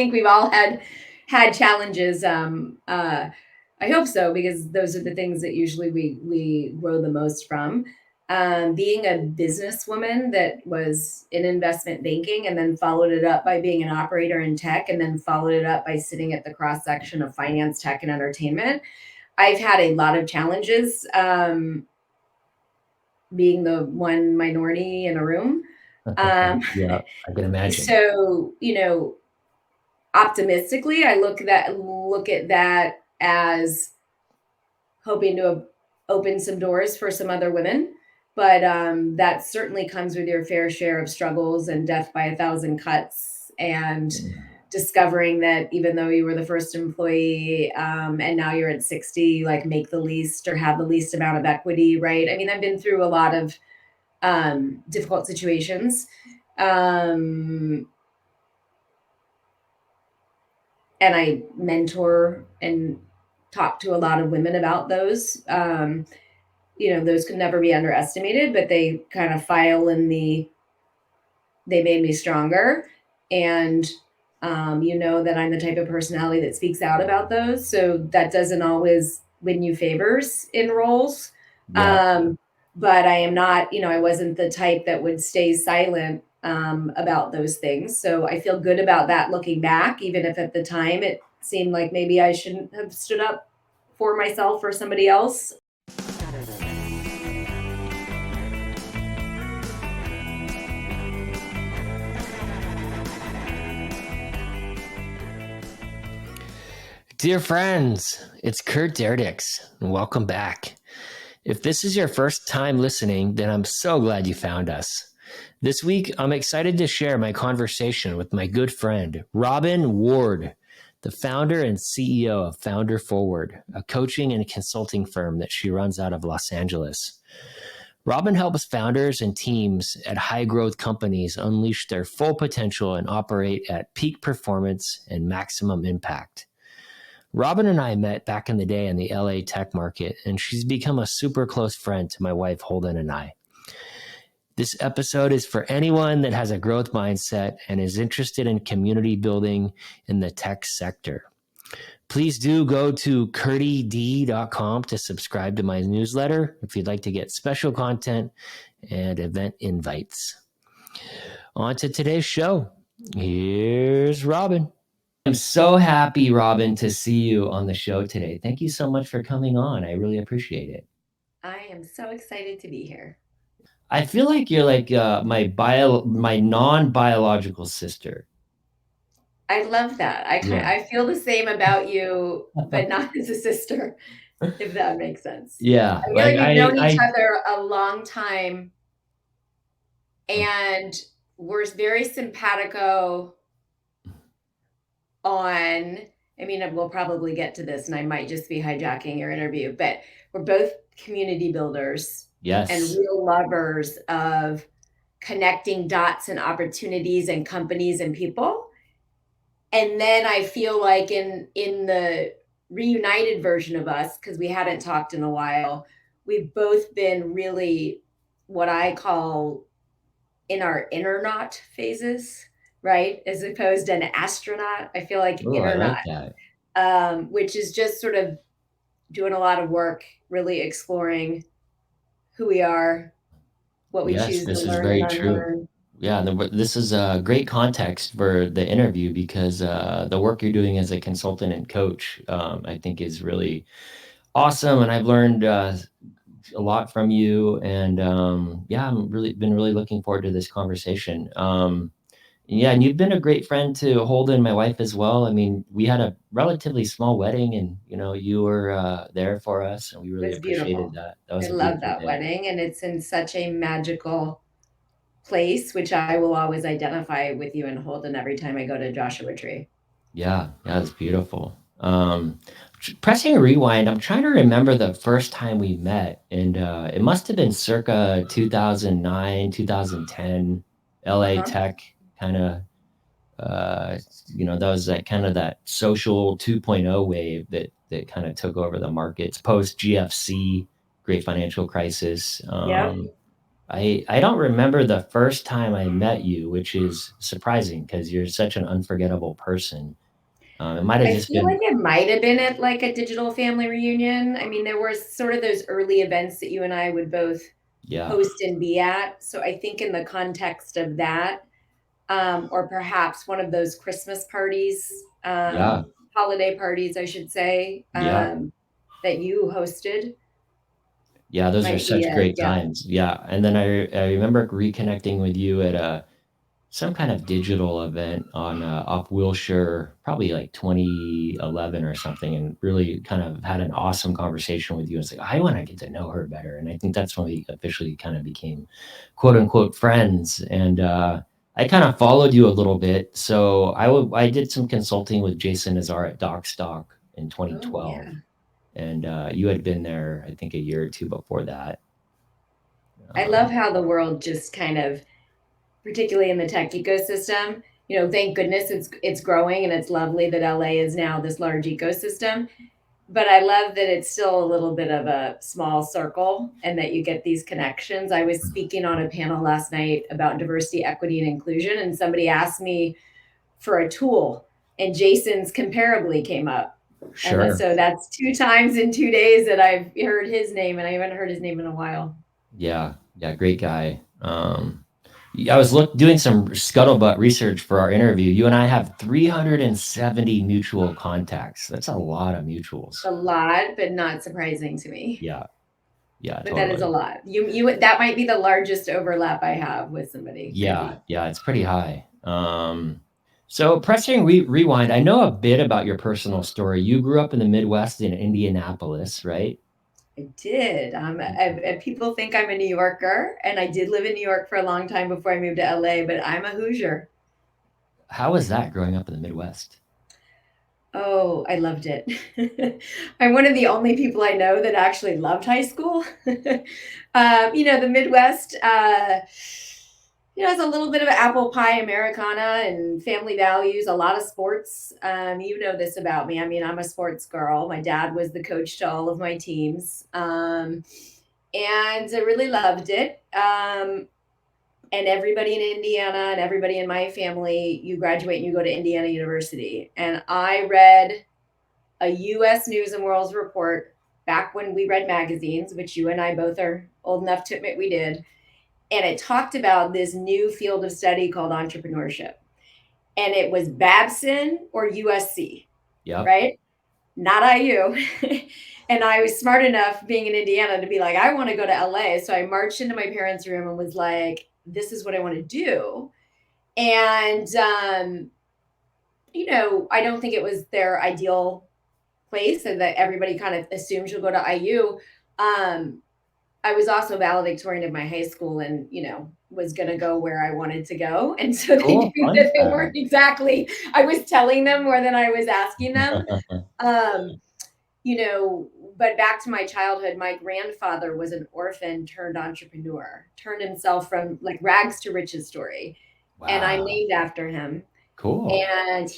think we've all had challenges. I hope so, because those are the things that usually we grow the most from. Being a businesswoman that was in investment banking and then followed it up by being an operator in tech and then followed it up by sitting at the cross section of finance, tech, and entertainment. I've had a lot of challenges, being the one minority in a room. Yeah, I can imagine. So, optimistically, I look at that as hoping to open some doors for some other women. But that certainly comes with your fair share of struggles and death by a thousand cuts, and discovering that even though you were the first employee, and now you're at 60, like, make the least or have the least amount of equity, right? I mean, I've been through a lot of difficult situations. And I mentor and talk to a lot of women about those. Those could never be underestimated, but they kind of file in they made me stronger. And that I'm the type of personality that speaks out about those. So that doesn't always win you favors in roles. Yeah. But I am not, I wasn't the type that would stay silent about those things. So I feel good about that looking back, even if at the time it seemed like maybe I shouldn't have stood up for myself or somebody else. Dear friends, it's Kurty D, and welcome back. If this is your first time listening, then I'm so glad you found us. This week, I'm excited to share my conversation with my good friend, Robyn Ward, the founder and CEO of FounderForward, a coaching and consulting firm that she runs out of Los Angeles. Robyn helps founders and teams at high-growth companies unleash their full potential and operate at peak performance and maximum impact. Robyn and I met back in the day in the LA tech market, and she's become a super close friend to my wife, Holden, and I. This episode is for anyone that has a growth mindset and is interested in community building in the tech sector. Please do go to kurtyd.com to subscribe to my newsletter if you'd like to get special content and event invites. On to today's show. Here's Robyn. I'm so happy, Robyn, to see you on the show today. Thank you so much for coming on. I really appreciate it. I am so excited to be here. I feel like you're like my non-biological sister. I love that. I feel the same about you, but not as a sister, if that makes sense. Yeah. I feel like we've known each other a long time, and we're very simpatico we'll probably get to this, and I might just be hijacking your interview, but we're both community builders. Yes. And real lovers of connecting dots and opportunities and companies and people. And then I feel like in the reunited version of us, because we hadn't talked in a while, we've both been really what I call in our innernaut phases, right? As opposed to an astronaut. I feel like innernaut, which is just sort of doing a lot of work, really exploring who we are, what we choose to learn. This is very true. Yeah, this is a great context for the interview, because the work you're doing as a consultant and coach, I think, is really awesome, and I've learned a lot from you. And I'm been really looking forward to this conversation. And you've been a great friend to Holden, my wife, as well. I mean, we had a relatively small wedding, and you were there for us, and we really appreciated that. I love that wedding, and it's in such a magical place, which I will always identify with you and Holden every time I go to Joshua Tree. Yeah, it's beautiful. Pressing rewind, I'm trying to remember the first time we met, and it must have been circa 2009, 2010, LA tech kind of. That was that social 2.0 wave that kind of took over the markets post GFC, Great Financial Crisis. I don't remember the first time I met you, which is surprising because you're such an unforgettable person. It might have I just feel like been, it might have been at like a digital family reunion. I mean, there were sort of those early events that you and I would both yeah, host and be at. So I think in the context of that, or perhaps one of those Christmas parties, yeah, holiday parties, I should say, yeah, that you hosted yeah. Those are might be such it. great Yeah. times. Yeah, and then I remember reconnecting with you at some kind of digital event on off Wilshire, probably like 2011 or something, and really kind of had an awesome conversation with you. It's like I want to get to know her better, and I think that's when we officially kind of became quote unquote friends. And I kind of followed you a little bit, so I did some consulting with Jason Nazar at DocStock in Oh, 2012, yeah. and you had been there I think a year or two before that. I love Um, how the world just kind of, particularly in the tech ecosystem, thank goodness it's growing and it's lovely that LA is now this large ecosystem. But I love that it's still a little bit of a small circle and that you get these connections. I was speaking on a panel last night about diversity, equity, and inclusion, and somebody asked me for a tool, and Jason's Comparably came up. And sure. so that's 2 times in 2 days that I've heard his name, and I haven't heard his name in a while. Yeah, yeah, great guy. I was doing some scuttlebutt research for our interview. You and I have 370 mutual contacts. That's a lot of mutuals. A lot, but not surprising to me. Yeah, yeah, But that is a totally. lot. You that might be the largest overlap I have with somebody. Could Yeah, be. yeah, it's pretty high. So pressing rewind, I know a bit about your personal story. You grew up in the Midwest in Indianapolis, right? I did. People think I'm a New Yorker, and I did live in New York for a long time before I moved to LA, but I'm a Hoosier. How was that growing up in the Midwest? Oh, I loved it. I'm one of the only people I know that actually loved high school. The Midwest, it's a little bit of apple pie Americana and family values, a lot of sports. You know this about me. I mean, I'm a sports girl. My dad was the coach to all of my teams. And I really loved it. And everybody in Indiana and everybody in my family, you graduate and you go to Indiana University. And I read a US News and World Report back when we read magazines, which you and I both are old enough to admit we did. And it talked about this new field of study called entrepreneurship. And it was Babson or USC, Yep. right? Not IU. And I was smart enough being in Indiana to be like, I want to go to LA. So I marched into my parents' room and was like, this is what I want to do. And, I don't think it was their ideal place and that everybody kind of assumes you'll go to IU. I was also valedictorian of my high school and, was going to go where I wanted to go. And so they Cool. knew Fun that they weren't fact. exactly, I was telling them more than I was asking them. Um, you know, but back to my childhood, my grandfather was an orphan turned entrepreneur, turned himself from like rags to riches story. And I'm Wow. named after him. Cool. And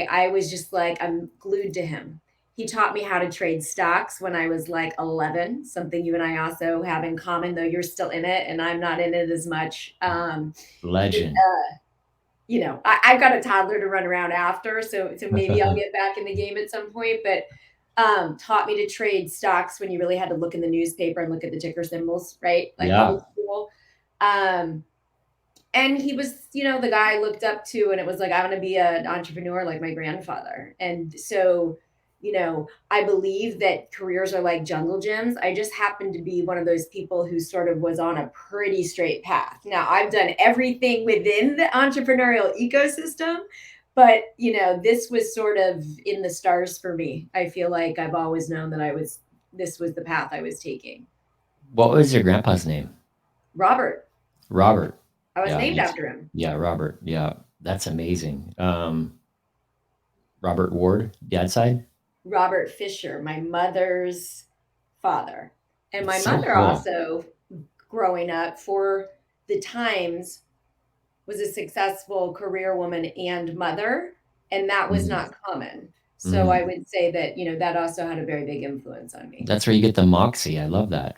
I was just like, I'm glued to him. He taught me how to trade stocks when I was like 11, something you and I also have in common, though you're still in it and I'm not in it as much. But, Legend. I've got a toddler to run around after, so maybe I'll get back in the game at some point. But taught me to trade stocks when you really had to look in the newspaper and look at the ticker symbols, right? Like Yeah. old school. Um, and he was, the guy I looked up to, and it was like, I want to be an entrepreneur like my grandfather. And so, I believe that careers are like jungle gyms. I just happened to be one of those people who sort of was on a pretty straight path. Now, I've done everything within the entrepreneurial ecosystem, but, this was sort of in the stars for me. I feel like I've always known that this was the path I was taking. What was your grandpa's name? Robert, Robert. I was Yeah, named after him. yeah, Robert. Yeah, that's amazing. Robert Ward, dad's side. Robert Fisher, my mother's father. And It's my so mother cool. also, growing up for the times, was a successful career woman and mother. And that was Mm, not common. So I mm. would say that, that also had a very big influence on me. That's where you get the moxie. I love that.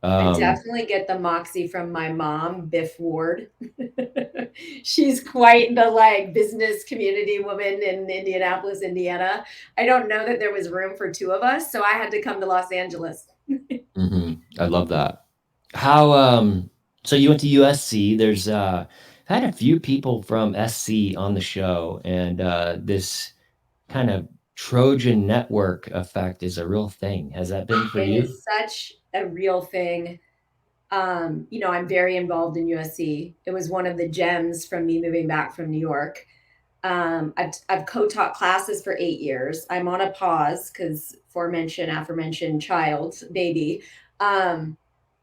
I Um, definitely get the moxie from my mom, Biff Ward. She's quite the like business community woman in Indianapolis, Indiana. I don't know that there was room for two of us, so I had to come to Los Angeles. I love that. How so you went to USC. There's I've had a few people from SC on the show, and this kind of Trojan network effect is a real thing. Has that been for It you? is such a real thing. I'm very involved in USC. It was one of the gems from me moving back from New York. I've co-taught classes for 8 years. I'm on a pause because aforementioned child, baby. Um,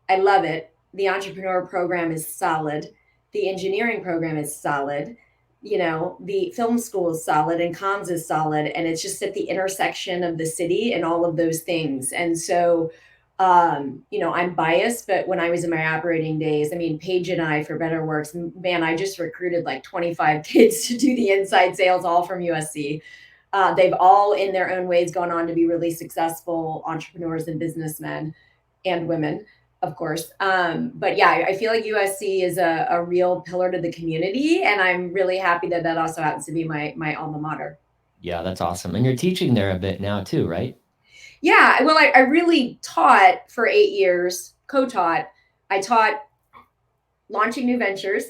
I love it. The entrepreneur program is solid. The engineering program is solid. The film school is solid and comms is solid. And it's just at the intersection of the city and all of those things. And so, I'm biased, but when I was in my operating days, I mean, Paige and I, for better works, man, I just recruited like 25 kids to do the inside sales, all from USC. They've all, in their own ways, gone on to be really successful entrepreneurs and businessmen and women, of course. But yeah, I feel like USC is a real pillar to the community, and I'm really happy that that also happens to be my alma mater. Yeah, that's awesome. And you're teaching there a bit now too, right? Yeah, well, I really taught for 8 years, co-taught. I taught launching new ventures.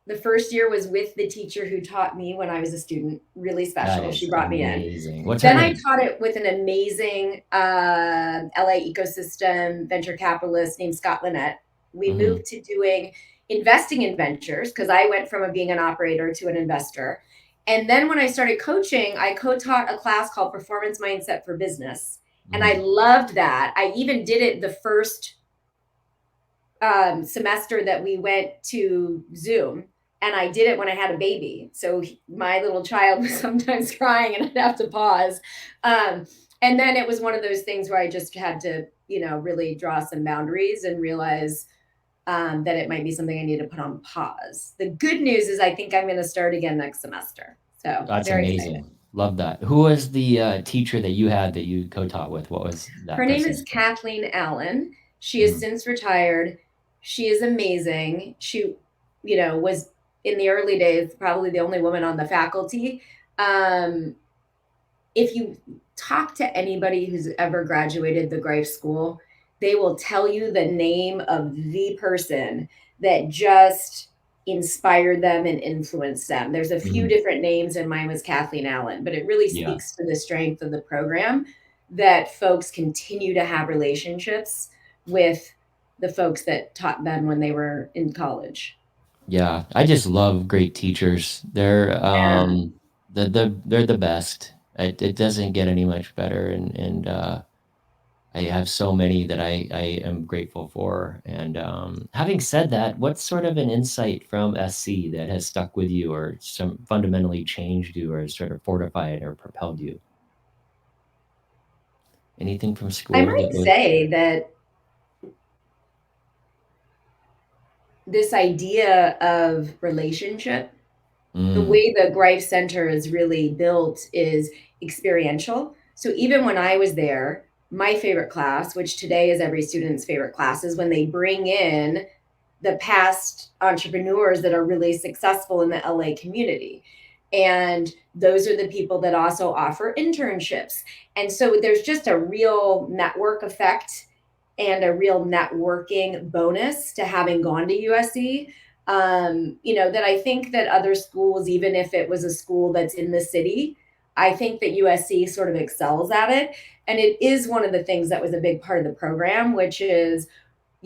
The first year was with the teacher who taught me when I was a student, really That special. She is brought me in. amazing. What's her Then I name? taught it with an amazing LA ecosystem venture capitalist named Scott Lynette. We Hmm. moved to doing investing in ventures because I went from being an operator to an investor. And then when I started coaching, I co taught a class called Performance Mindset for Business. And I Hmm. loved that. I even did it the first semester that we went to Zoom. And I did it when I had a baby. So my little child was sometimes crying and I'd have to pause. And then it was one of those things where I just had to, really draw some boundaries and realize that it might be something I need to put on pause. The good news is I think I'm going to start again next semester. So That's very excited. amazing. Love that. Who was the teacher that you had that you co-taught with? What was that Her name is person's name? Kathleen Allen. She has Mhm. since retired. She is amazing. She, was in the early days probably the only woman on the faculty. Um, if you talk to anybody who's ever graduated the Greif School, they will tell you the name of the person that just inspired them and influenced them. There's a few Mhm. different names, and mine was Kathleen Allen, but it really Yeah. speaks to the strength of the program that folks continue to have relationships with the folks that taught them when they were in college. Yeah. I just love great teachers. They're Yeah. they're the best. It doesn't get any much better, and I have so many that I am grateful for. And having said that, what's sort of an insight from SC that has stuck with you, or some fundamentally changed you, or sort of fortified or propelled you? Anything from I school might that was? say that this idea of relationship, the Mm, way the Greif Center is really built is experiential. So even when I was there, my favorite class, which today is every student's favorite class, is when they bring in the past entrepreneurs that are really successful in the LA community. And those are the people that also offer internships. And so there's just a real network effect and a real networking bonus to having gone to USC. That I think that other schools, even if it was a school that's in the city, I think that USC sort of excels at it. And it is one of the things that was a big part of the program, which is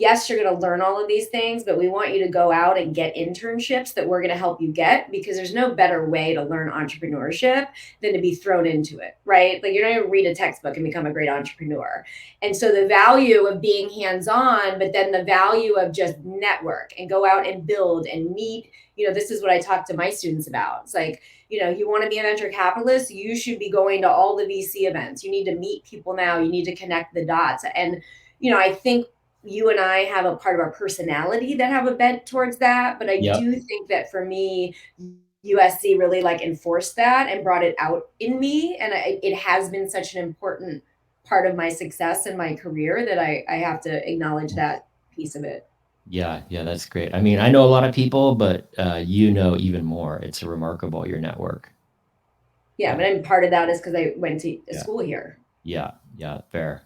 yes, you're going to learn all of these things, but we want you to go out and get internships that we're going to help you get because there's no better way to learn entrepreneurship than to be thrown into it, right? Like you're not going to read a textbook and become a great entrepreneur. And so the value of being hands on, but then the value of just network and go out and build and meet. This is what I talk to my students about. It's like, you want to be a venture capitalist, you should be going to all the VC events. You need to meet people now. You need to connect the dots. And, I think you and I have a part of our personality that have a bent towards that. But I yep. do think that for me, USC really like enforced that and brought it out in me. And it has been such an important part of my success in my career that I have to acknowledge that. piece of it. Yeah, yeah, that's great. I mean, I know a lot of people, but you know even more. It's remarkable, your network. Yeah, Yeah, but I'm part of that is because I went to yeah, school here. yeah, yeah, fair.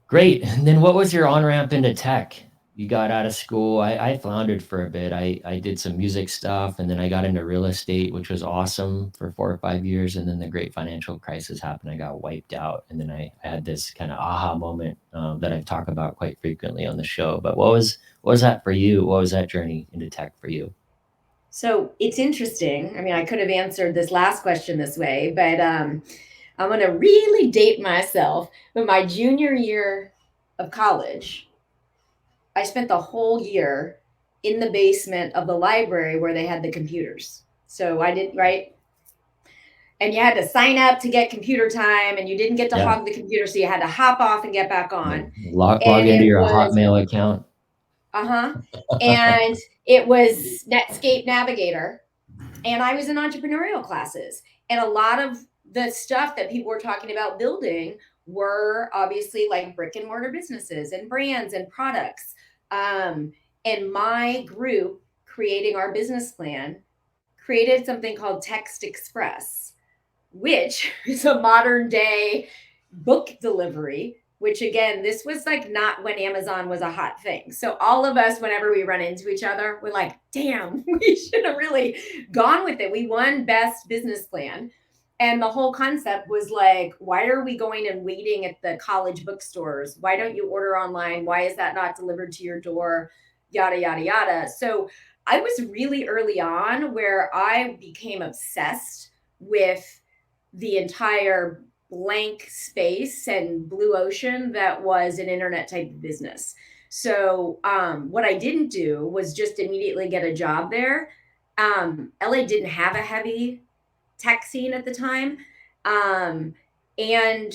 Great. And then what was your on-ramp into tech? You got out of school. I floundered for a bit. I did some music stuff and then I got into real estate, which was awesome for 4 or 5 years. And then the great financial crisis happened. I got wiped out. And then I had this kind of aha moment that I talk about quite frequently on the show. But what was that for you? What was that journey into tech for you? So it's interesting. I mean, I could have answered this last question this way, but I'm going to really date myself. But my junior year of college, I spent the whole year in the basement of the library where they had the computers. So I did, right? And you had to sign up to get computer time, and you didn't get to Yeah. hog the computer, so you had to hop off and get back Yeah. on. Log And into it your was, Hotmail account. and it was Netscape Navigator, and I was in entrepreneurial classes, and a lot of the stuff that people were talking about building were obviously like brick and mortar businesses and brands and products. And my group creating our business plan created something called Text Express, which is a modern day book delivery. Which again, this was like not when Amazon was a hot thing. So all of us, whenever we run into each other, we're like, damn, we should have really gone with it. We won best business plan. And the whole concept was like, why are we going and waiting at the college bookstores? Why don't you order online? Why is that not delivered to your door? Yada, yada, yada. So I was really early on where I became obsessed with the entire blank space and blue ocean that was an internet type of business. So what I didn't do was just immediately get a job there. LA didn't have a heavy tech scene at the time. And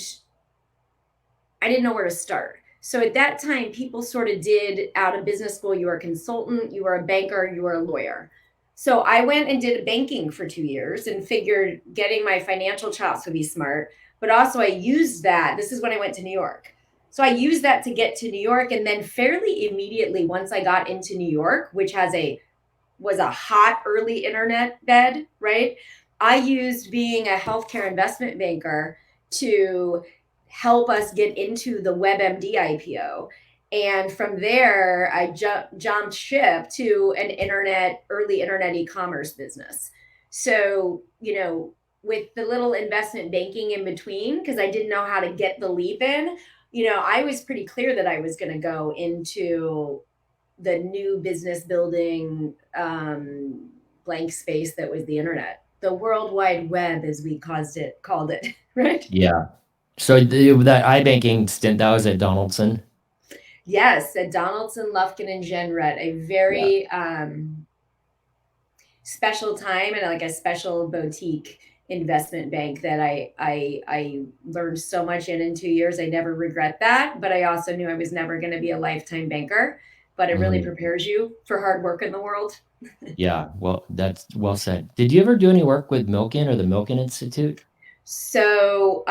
I didn't know where to start. So at that time, people sort of did out of business school, you were a consultant, you were a banker, you were a lawyer. So I went and did banking for 2 years and figured getting my financial chops would be smart. But also, I used that. This is when I went to New York. So I used that to get to New York. And then fairly immediately, once I got into New York, which was a hot early internet bed, right? I used being a healthcare investment banker to help us get into the WebMD IPO. And from there, I jumped ship to an early internet e-commerce business. So, with the little investment banking in between, because I didn't know how to get the leap in, I was pretty clear that I was going to go into the new business building blank space that was the internet, the World Wide Web, as we called it, right? Yeah. So that iBanking stint, that was at Donaldson. Yes, at Donaldson, Lufkin, and Jenrette, a Yeah. very special time and like a special boutique investment bank that I learned so much in 2 years. I never regret that, but I also knew I was never going to be a lifetime banker. But it really prepares you for hard work in the world. Yeah, well, that's well said. Did you ever do any work with Milken or the Milken Institute? So,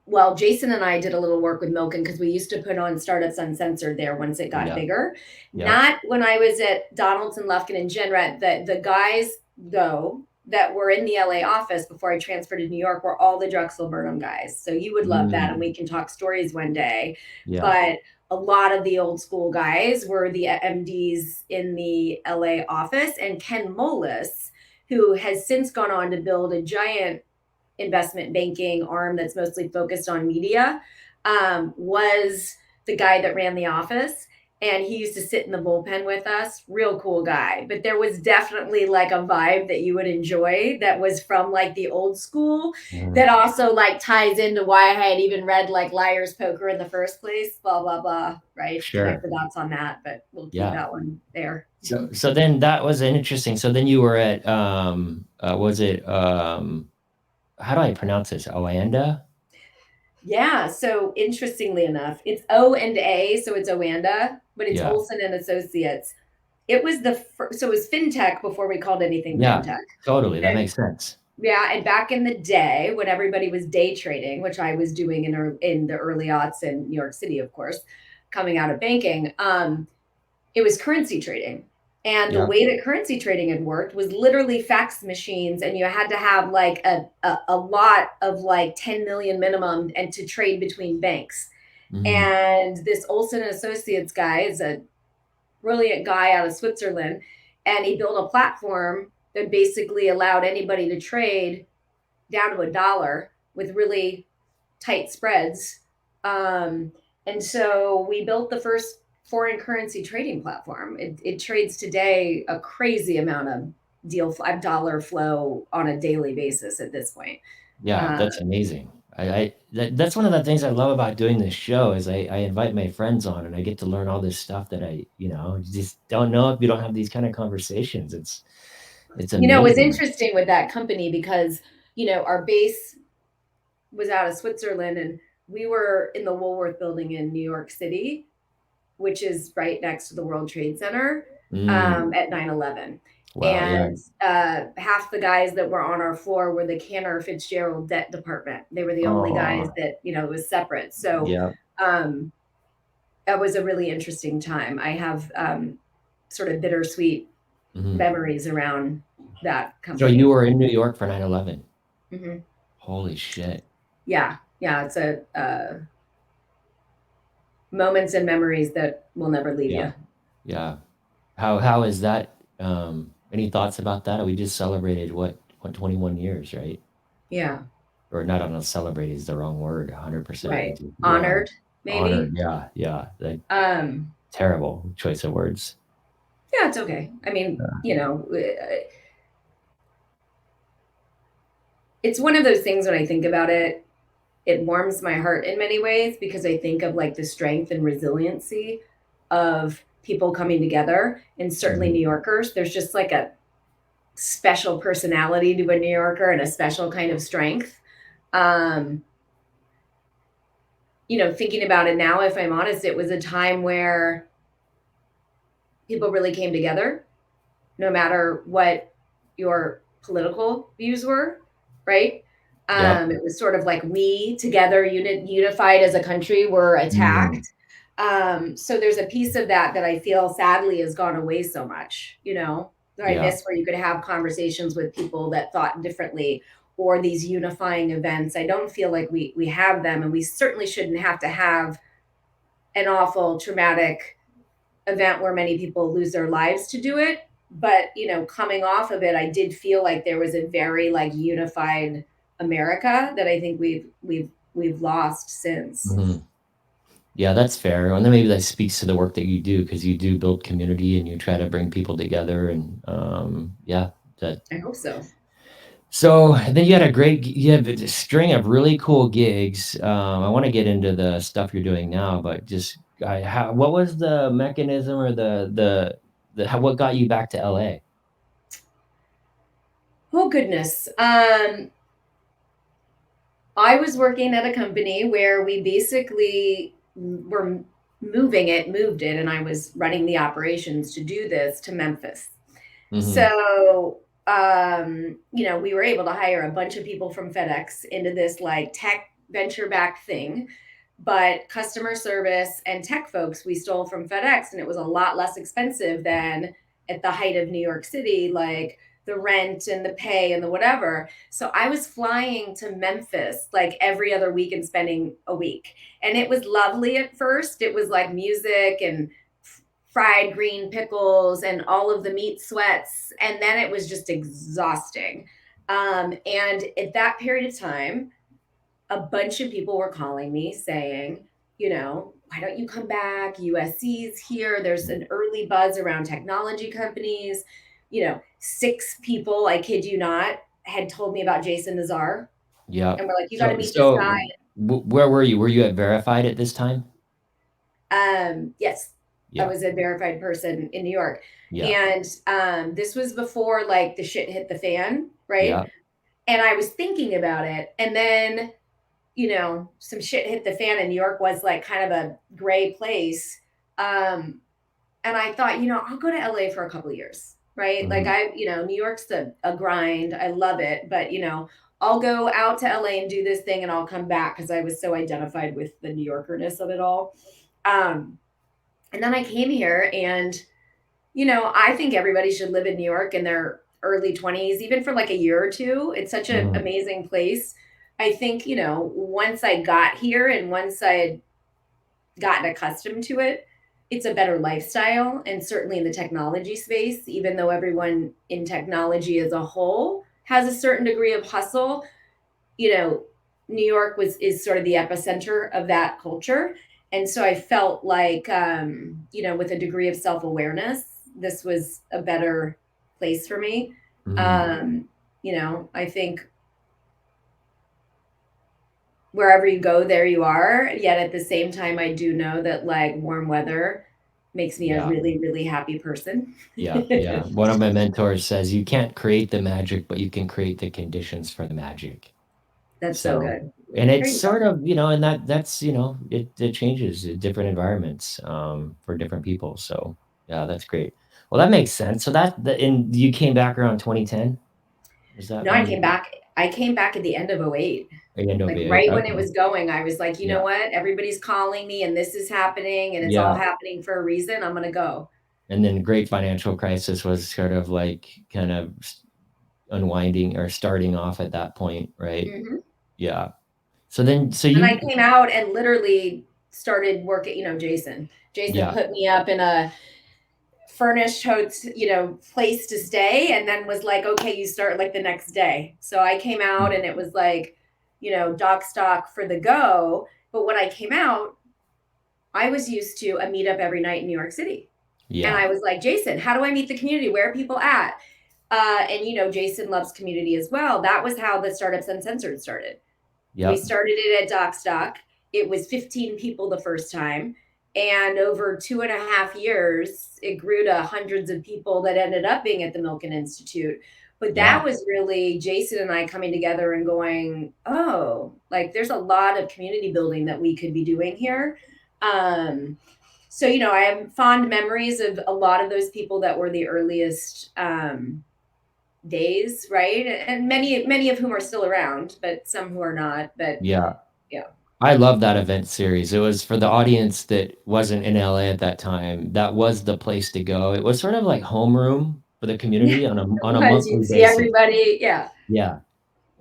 well, Jason and I did a little work with Milken because we used to put on Startups Uncensored there once it got Yeah, bigger. yeah, Not when I was at Donaldson, Lufkin, and Jenrette. The guys, though, that were in the LA office before I transferred to New York were all the Drexel Burnham guys. So you would love that, and we can talk stories one day. yeah. But a lot of the old school guys were the MDs in the LA office, and Ken Molis, who has since gone on to build a giant investment banking arm that's mostly focused on media, was the guy that ran the office. And he used to sit in the bullpen with us. Real cool guy. But there was definitely like a vibe that you would enjoy that was from like the old school that also like ties into why I had even read like Liar's Poker in the first place, blah, blah, blah, right? Connect Sure. the dots on that, but we'll keep Yeah. that one there. So then that was interesting. So then you were at was it how do I pronounce this? Oanda? Yeah. So interestingly enough, it's O and A, so it's Oanda, but it's Yeah. Olson and Associates. It was the first, so it was fintech before we called anything Yeah, fintech. totally. That And makes sense. yeah, and back in the day when everybody was day trading, which I was doing in the early aughts in New York City, of course, coming out of banking, it was currency trading. And the way that currency trading had worked was literally fax machines, and you had to have like a lot of like 10 million minimum and to trade between banks. And this Olson and Associates guy is a brilliant guy out of Switzerland, and he built a platform that basically allowed anybody to trade down to $1 with really tight spreads. And so we built the first foreign currency trading platform. It trades today a crazy amount of dollar flow on a daily basis at this point. Yeah, that's amazing. That's one of the things I love about doing this show is I invite my friends on and I get to learn all this stuff that I, just don't know if you don't have these kind of conversations. It's amazing. It was interesting with that company because, our base was out of Switzerland, and we were in the Woolworth building in New York City, which is right next to the World Trade Center, at 9/11. Wow, and half the guys that were on our floor were the Cantor Fitzgerald debt department. They were the only guys that, it was separate. So that was a really interesting time. I have sort of bittersweet memories around that company. So you were in New York for 9/11? Holy shit. Yeah. It's a moments and memories that will never leave you. Yeah. How is that? Any thoughts about that? We just celebrated what 21 years, right? Yeah. Or not, I don't know, celebrated is the wrong word. 100%. Right. Honored, maybe. Honored, yeah. Terrible choice of words. Yeah, it's okay. I mean, it's one of those things when I think about it, it warms my heart in many ways because I think of like the strength and resiliency of people coming together, and certainly New Yorkers. There's just like a special personality to a New Yorker and a special kind of strength. Thinking about it now, if I'm honest, it was a time where people really came together, no matter what your political views were, right? It was sort of like we together, unified as a country, were attacked. So there's a piece of that I feel sadly has gone away so much, I miss where you could have conversations with people that thought differently, or these unifying events. I don't feel like we have them, and we certainly shouldn't have to have an awful traumatic event where many people lose their lives to do it. But, coming off of it, I did feel like there was a very like unified America that I think we've lost since. Yeah, that's fair. And then maybe that speaks to the work that you do, because you do build community and you try to bring people together. And I hope so. So then you have a string of really cool gigs. I want to get into the stuff you're doing now, but just what was the mechanism or what got you back to LA? Oh, goodness. I was working at a company where we basically were moved it, and I was running the operations to do this to Memphis. So, we were able to hire a bunch of people from FedEx into this like tech venture-backed thing, but customer service and tech folks we stole from FedEx, and it was a lot less expensive than at the height of New York City, like the rent and the pay and the whatever. So I was flying to Memphis like every other week and spending a week. And it was lovely at first. It was like music and fried green pickles and all of the meat sweats. And then it was just exhausting. And at that period of time, a bunch of people were calling me saying, why don't you come back? USC's here. There's an early buzz around technology companies. 6 people, I kid you not, had told me about Jason Nazar. Yeah. And we're like, you got to meet this guy. Where were you? Were you at Verified at this time? Yes. Yeah. I was a Verified person in New York. Yeah. And this was before like the shit hit the fan, right? Yeah. And I was thinking about it. And then, some shit hit the fan, and New York was like kind of a gray place. And I thought, I'll go to LA for a couple of years. Right. Like New York's a grind. I love it. But, I'll go out to LA and do this thing, and I'll come back, because I was so identified with the New Yorkerness of it all. And then I came here and, I think everybody should live in New York in their early 20s, even for like a year or two. It's such an Mhm. amazing place. I think, once I got here and once I had gotten accustomed to it, it's a better lifestyle. And certainly in the technology space, even though everyone in technology as a whole has a certain degree of hustle, you know, New York is sort of the epicenter of that culture. And so I felt like, with a degree of self awareness, this was a better place for me. Mhm. I think wherever you go, there you are. Yet at the same time, I do know that like warm weather makes me a Yeah. really, really happy person. Yeah. Yeah. One of my mentors says you can't create the magic, but you can create the conditions for the magic. That's so So, good. and There it's you go. sort of, and that's, it changes in different environments, for different people. So yeah, that's great. Well, that makes sense. So and you came back around 2010? Is that No, when I you came back. I came back at the end of '08. end of Like it? right when it Okay. was going, I was like, you know Yeah. what? Everybody's calling me and this is happening and it's all Yeah. happening for a reason. I'm gonna go. And then great financial crisis was sort of like kind of unwinding or starting off at that point, right? Mhm. Yeah. So And you I came out and literally started working, Jason. Jason yeah. put me up in a furnished place to stay and then was like, okay, you start like the next day. So I came out and it was like, doc stock for the go. But when I came out, I was used to a meetup every night in New York City. And Yeah. I was like, Jason, how do I meet the community? Where are people at? And Jason loves community as well. That was how the Startups Uncensored started. We Yep. started it at DocStock. It was 15 people the first time. And over 2.5 years, it grew to hundreds of people that ended up being at the Milken Institute. But Yeah. that was really Jason and I coming together and going, oh, like there's a lot of community building that we could be doing here. So, I have fond memories of a lot of those people that were the earliest days, right? And many of whom are still around, but some who are not. But Yeah. yeah. I love that event series. It was for the audience that wasn't in LA at that time. That was the place to go. It was sort of like homeroom for the Yeah, community it on a was. monthly You'd see basis. everybody. Yeah. Yeah.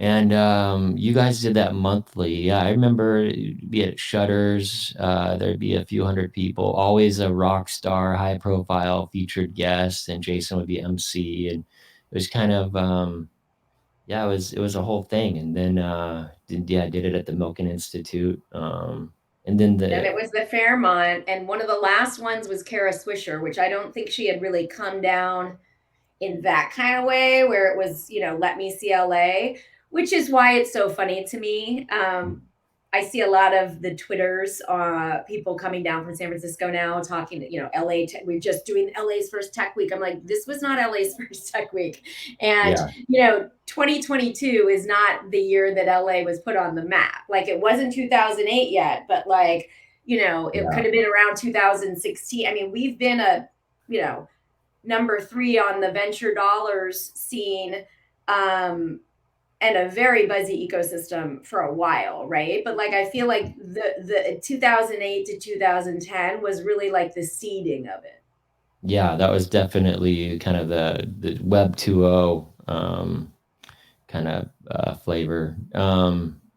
And you guys did that monthly. Yeah, I remember it'd be at Shutters. There'd be a few hundred people, always a rock star, high profile featured guest, and Jason would be MC. And it was kind of yeah, it was a whole thing. And then did it at the Milken Institute. And then Then the it was the Fairmont. And one of the last ones was Kara Swisher, which I don't think she had really come down in that kind of way where it was, let me see LA, which is why it's so funny to me. I see a lot of the Twitters, people coming down from San Francisco now talking, LA, we're just doing LA's first tech week. I'm like, this was not LA's first tech week. And, yeah, 2022 is not the year that LA was put on the map. Like it wasn't 2008 yet, but like, it yeah, could have been around 2016. I mean, we've been you know, number three on the venture dollars scene, and a very buzzy ecosystem for a while, right? But like I feel like the 2008 to 2010 was really like the seeding of it. yeah. That was definitely kind of the Web 2.0 kind of flavor.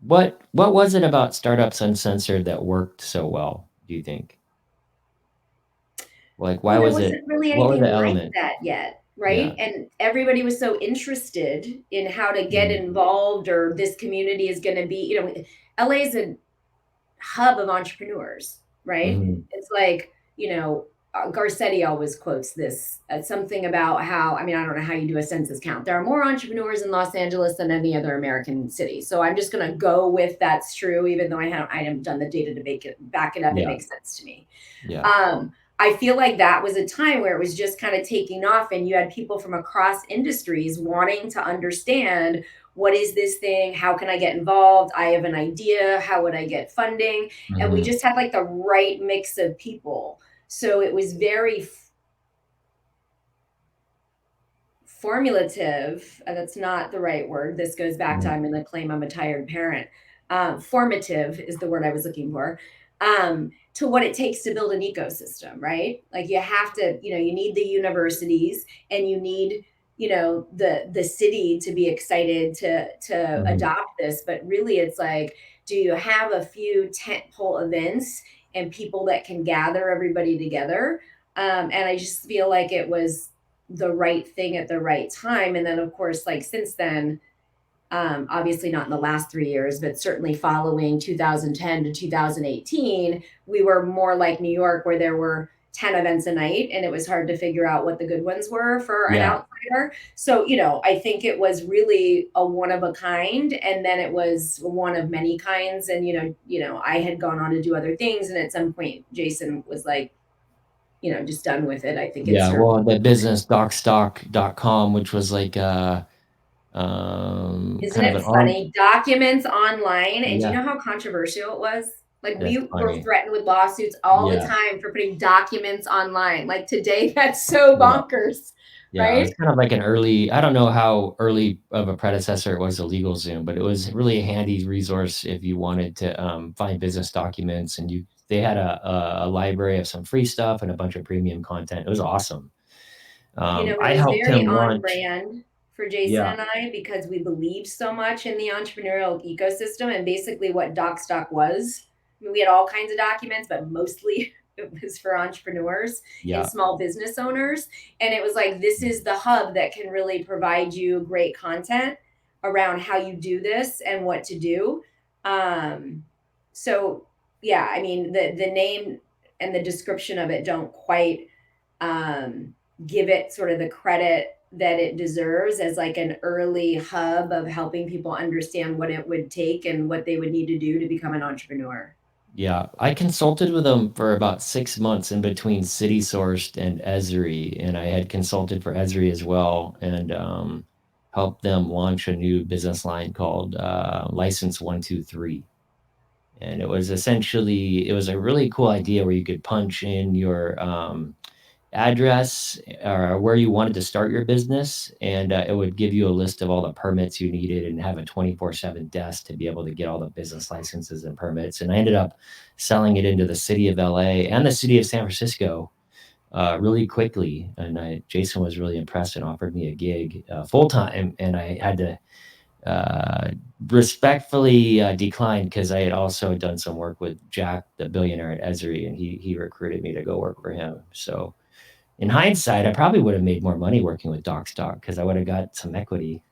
What was it about Startups Uncensored that worked so well, do you think? Like, why Well, there was it? wasn't really What were anything the like elements? that yet, right? Yeah. And everybody was so interested in how to get Mhm. involved, or this community is going to be, LA is a hub of entrepreneurs, right? Mhm. It's like, Garcetti always quotes this, something about how, I mean, I don't know how you do a census count. There are more entrepreneurs in Los Angeles than any other American city. So I'm just going to go with that's true, even though I haven't done the data to back it up. It Yeah. makes sense to me. Yeah. I feel like that was a time where it was just kind of taking off, and you had people from across industries wanting to understand, what is this thing? How can I get involved? I have an idea. How would I get funding? And we Mhm. just had like the right mix of people. So it was very formulative. That's not the right word. This goes back to, Mhm. I'm going to claim I'm a tired parent. Formative is the word I was looking for. to what it takes to build an ecosystem, right? Like you have to, you need the universities and you need, the city to be excited to adopt this. But really it's like, do you have a few tentpole events and people that can gather everybody together? And I just feel like it was the right thing at the right time. And then of course, like since then, obviously not in the last 3 years, but certainly following 2010 to 2018, we were more like New York, where there were 10 events a night and it was hard to figure out what the good ones were for an outsider. So, I think it was really a one of a kind, and then it was one of many kinds. And, I had gone on to do other things. And at some point, Jason was like, just done with it. I think it's well, the business docstock.com, which was like isn't it funny? Documents online. And do you know how controversial it was? Like we were threatened with lawsuits all the time for putting documents online. Like today, that's so bonkers. Right? It was kind of like an early, I don't know how early of a predecessor it was to LegalZoom, but it was really a handy resource if you wanted to find business documents. And they had a library of some free stuff and a bunch of premium content. It was awesome. I helped him launch. On brand for Jason and I, because we believed so much in the entrepreneurial ecosystem. And basically what DocStock was, I mean, we had all kinds of documents, but mostly it was for entrepreneurs and small business owners. And it was like, this is the hub that can really provide you great content around how you do this and what to do. So yeah, I mean, the name and the description of it don't quite give it sort of the credit that it deserves as like an early hub of helping people understand what it would take and what they would need to do to become an entrepreneur. Yeah, I consulted with them for about 6 months in between City Sourced and Esri, and I had consulted for Esri as well, and helped them launch a new business line called License 123. And it was a really cool idea where you could punch in your address or where you wanted to start your business, and it would give you a list of all the permits you needed and have a 24/7 desk to be able to get all the business licenses and permits. And I ended up selling it into the city of LA and the city of San Francisco really quickly. And Jason was really impressed and offered me a gig full time, and I had to respectfully decline because I had also done some work with Jack, the billionaire at Esri, and he recruited me to go work for him. So in hindsight, I probably would have made more money working with DocStock because I would have got some equity.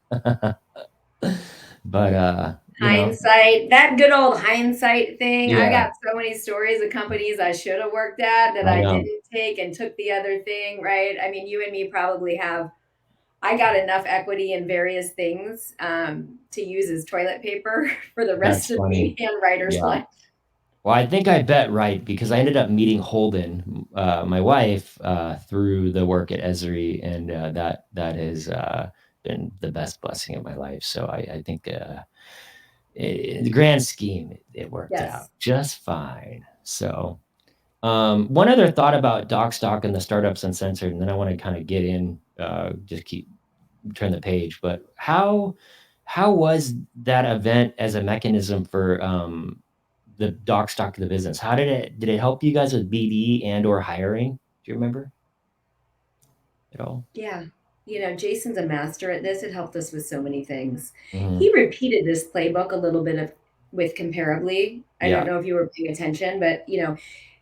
But hindsight, that good old hindsight thing. I got so many stories of companies I should have worked at that I didn't take and took the other thing, right? I mean, you and me probably have. I got enough equity in various things to use as toilet paper for the rest of the handwriter's life. Well, I think I bet right, because I ended up meeting Holden, my wife, through the work at Esri, and that has been the best blessing of my life. So I think in the grand scheme, it worked out just fine. So one other thought about DocStock and the Startups Uncensored, and then I want to kind of get in, turn the page. But how was that event as a mechanism for the DocStock of the business? How did it help you guys with BD and or hiring? Do you remember at all? Yeah. Jason's a master at this. It helped us with so many things. He repeated this playbook a little bit with Comparably. I don't know if you were paying attention, but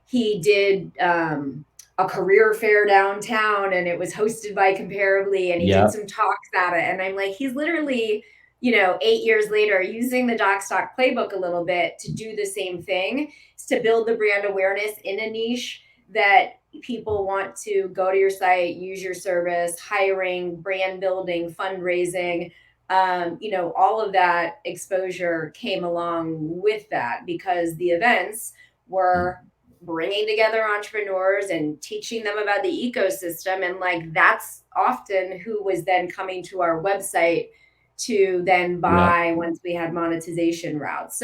he did a career fair downtown, and it was hosted by Comparably, and he did some talks at it. And I'm like, he's literally 8 years later, using the DocStock playbook a little bit to do the same thing, to build the brand awareness in a niche that people want to go to your site, use your service, hiring, brand building, fundraising, all of that exposure came along with that, because the events were bringing together entrepreneurs and teaching them about the ecosystem. And like, that's often who was then coming to our website to then buy once we had monetization routes.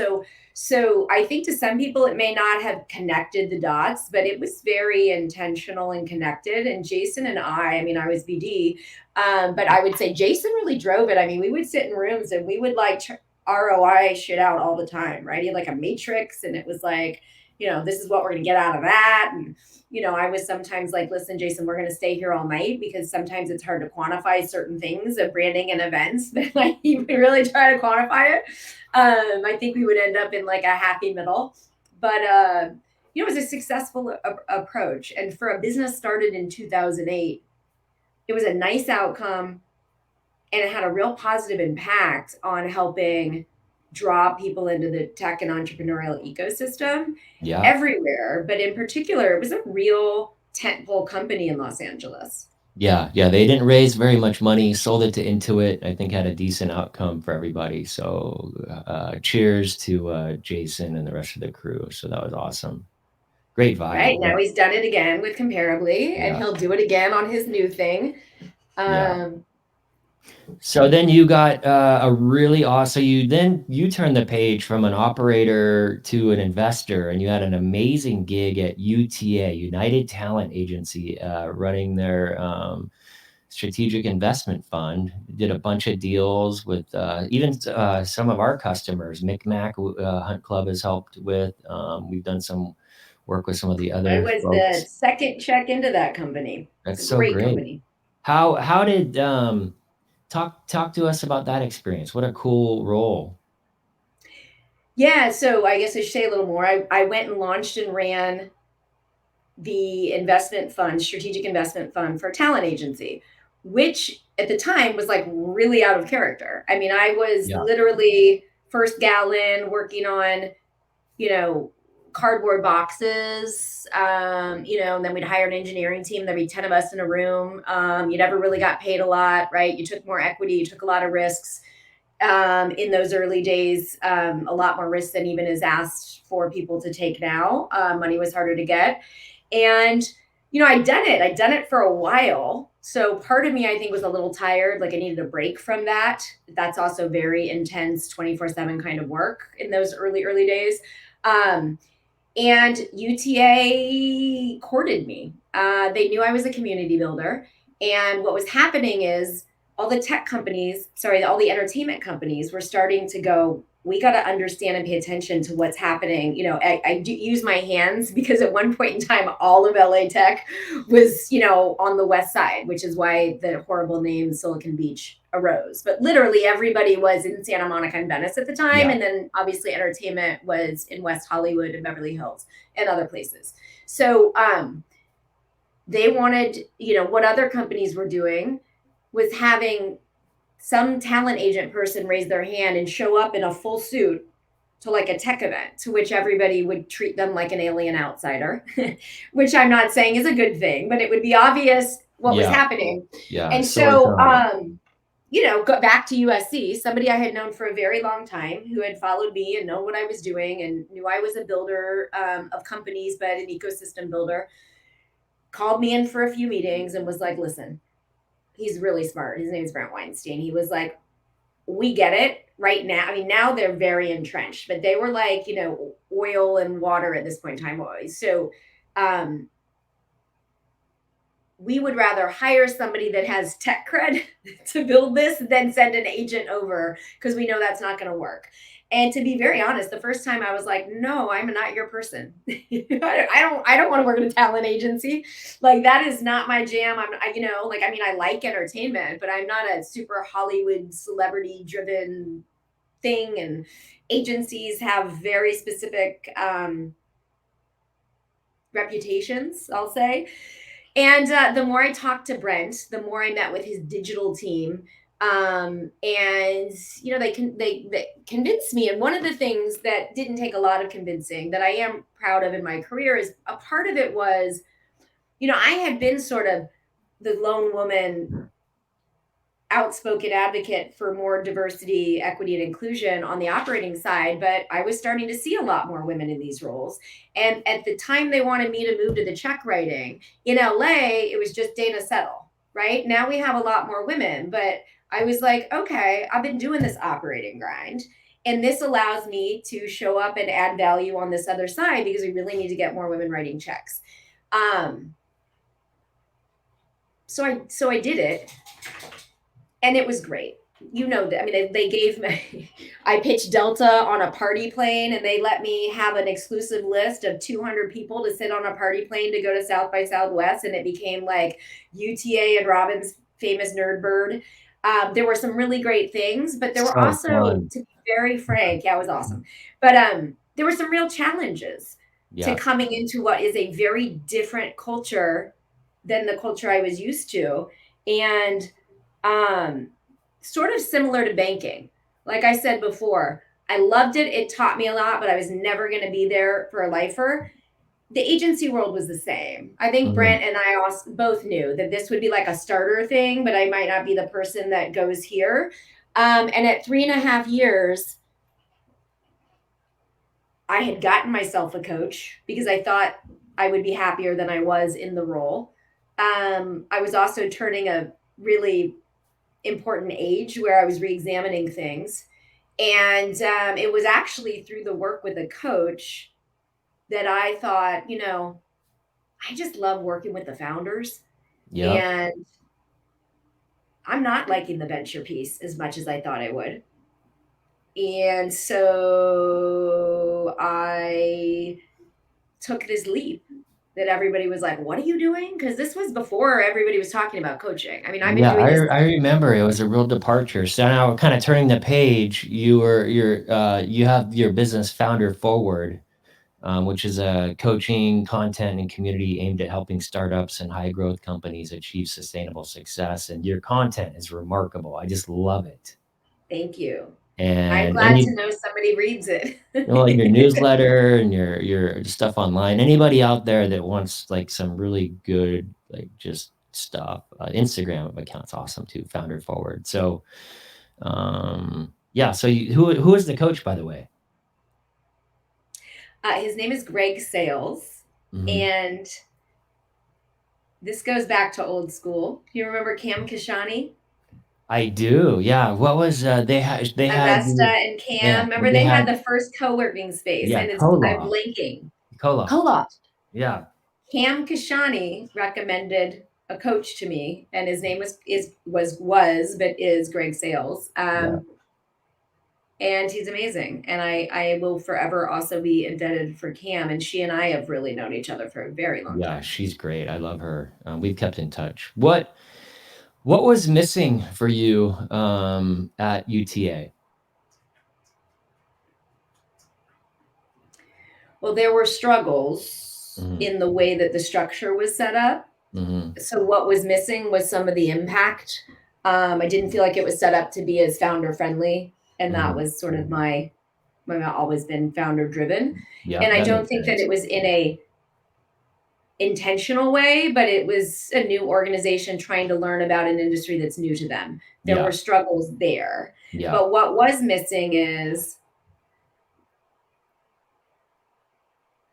So I think to some people it may not have connected the dots, but it was very intentional and connected. And Jason and I mean, I was BD, but I would say Jason really drove it. I mean, we would sit in rooms and we would like ROI shit out all the time, right? He had like a matrix, and it was like, this is what we're going to get out of that. And, I was sometimes like, listen, Jason, we're going to stay here all night, because sometimes it's hard to quantify certain things of branding and events, but like you really try to quantify it. I think we would end up in like a happy middle, but, it was a successful approach. And for a business started in 2008, it was a nice outcome, and it had a real positive impact on helping draw people into the tech and entrepreneurial ecosystem everywhere. But in particular, it was a real tentpole company in Los Angeles. Yeah. They didn't raise very much money, sold it to Intuit. I think had a decent outcome for everybody. So cheers to Jason and the rest of the crew. So that was awesome. Great vibe. Right. Now he's done it again with Comparably, and he'll do it again on his new thing. So then you got a really awesome, you turned the page from an operator to an investor, and you had an amazing gig at UTA, United Talent Agency, running their strategic investment fund. Did a bunch of deals with even some of our customers. Micmac Hunt Club has helped with. We've done some work with some of the other I was folks. the second check into that company. That's so great. Company. How did talk to us about that experience? What a cool role. Yeah, so I guess I should say a little more. I went and launched and ran the investment fund, strategic investment fund for a talent agency, which at the time was like really out of character. I mean, I was literally first gal in, working on, cardboard boxes, and then we'd hire an engineering team. There'd be 10 of us in a room. You never really got paid a lot, right? You took more equity, you took a lot of risks. In those early days, a lot more risks than even is asked for people to take now. Money was harder to get. And, I'd done it for a while. So part of me, I think, was a little tired. Like I needed a break from that. That's also very intense 24/7 kind of work in those early days. And UTA courted me. They knew I was a community builder. And what was happening is all the entertainment companies were starting to go, we got to understand and pay attention to what's happening. I do use my hands, because at one point in time, all of LA tech was, on the West Side, which is why the horrible name Silicon Beach arose. But literally everybody was in Santa Monica and Venice at the time. And then obviously entertainment was in West Hollywood and Beverly Hills and other places. So they wanted, what other companies were doing was having some talent agent person raise their hand and show up in a full suit to like a tech event, to which everybody would treat them like an alien outsider, which I'm not saying is a good thing, but it would be obvious what was happening. And so, go back to USC, somebody I had known for a very long time, who had followed me and known what I was doing and knew I was a builder of companies, but an ecosystem builder, called me in for a few meetings and was like, listen, he's really smart. His name is Brent Weinstein. He was like, we get it right now. I mean, now they're very entrenched, but they were like, oil and water at this point in time always. So we would rather hire somebody that has tech cred to build this than send an agent over, because we know that's not going to work. And to be very honest, the first time I was like, no, I'm not your person. I don't want to work in a talent agency. Like, that is not my jam. I like entertainment, but I'm not a super Hollywood celebrity driven thing. And agencies have very specific reputations, I'll say. And the more I talked to Brent, the more I met with his digital team. And they convinced me. And one of the things that didn't take a lot of convincing that I am proud of in my career is a part of it was, I had been sort of the lone woman, outspoken advocate for more diversity, equity, and inclusion on the operating side, but I was starting to see a lot more women in these roles. And at the time they wanted me to move to the check writing in LA, it was just Dana Settle, right? Now we have a lot more women, but I was like, okay, I've been doing this operating grind, and this allows me to show up and add value on this other side, because we really need to get more women writing checks. So I did it, and it was great. you know, I mean, they gave me, I pitched Delta on a party plane and they let me have an exclusive list of 200 people to sit on a party plane to go to South by Southwest. And it became like UTA and Robyn's famous nerd bird. There were some really great things, but there were So also, fun. to be very frank, yeah, it was awesome. But there were some real challenges to Yeah. coming into what is a very different culture than the culture I was used to. And um, sort of similar to banking. Like I said before, I loved it. It taught me a lot, but I was never going to be there for a lifer. The agency world was the same. I think Mhm. Brent and I also both knew that this would be like a starter thing, but I might not be the person that goes here. And at 3.5 years, I had gotten myself a coach because I thought I would be happier than I was in the role. I was also turning a really important age where I was re-examining things. And it was actually through the work with a coach that I thought, I just love working with the founders. Yep. And I'm not liking the venture piece as much as I thought I would. And so I took this leap that everybody was like, what are you doing? Because this was before everybody was talking about coaching. I mean, I've been Yeah, doing this. I remember it was a real departure. So now kind of turning the page, you have your business Founder Forward, which is a coaching, content, and community aimed at helping startups and high growth companies achieve sustainable success. And your content is remarkable. I just love it. Thank you. I'm And glad to any know somebody reads it. well, your newsletter and your stuff online. Anybody out there that wants like some really good like just stuff, Instagram account's awesome too. Founder Forward. So yeah. So who is the coach, by the way? His name is Greg Sales, Mhm. and this goes back to old school. Do you remember Cam Kashani? I do. Yeah. What was they had Avesta and yeah Cam. Remember they they had had the first co-working space, yeah and I'm Koloff blanking. Koloff. Koloff. Yeah. Cam Kashani recommended a coach to me, and his name was but is Greg Sales. Yeah. And he's amazing. And I will forever also be indebted for Cam. And she and I have really known each other for a very long Yeah. time. She's great. I love her. We've kept in touch. What was missing for you at UTA? Well, there were struggles Mhm. in the way that the structure was set up. Mhm. So what was missing was some of the impact. I didn't feel like it was set up to be as founder friendly, and that Mhm. was sort of my always been founder driven. Yep, And I that don't makes think that sense. it was in a intentional way, but it was a new organization trying to learn about an industry that's new to them. There Yeah. were struggles there. Yeah. But what was missing is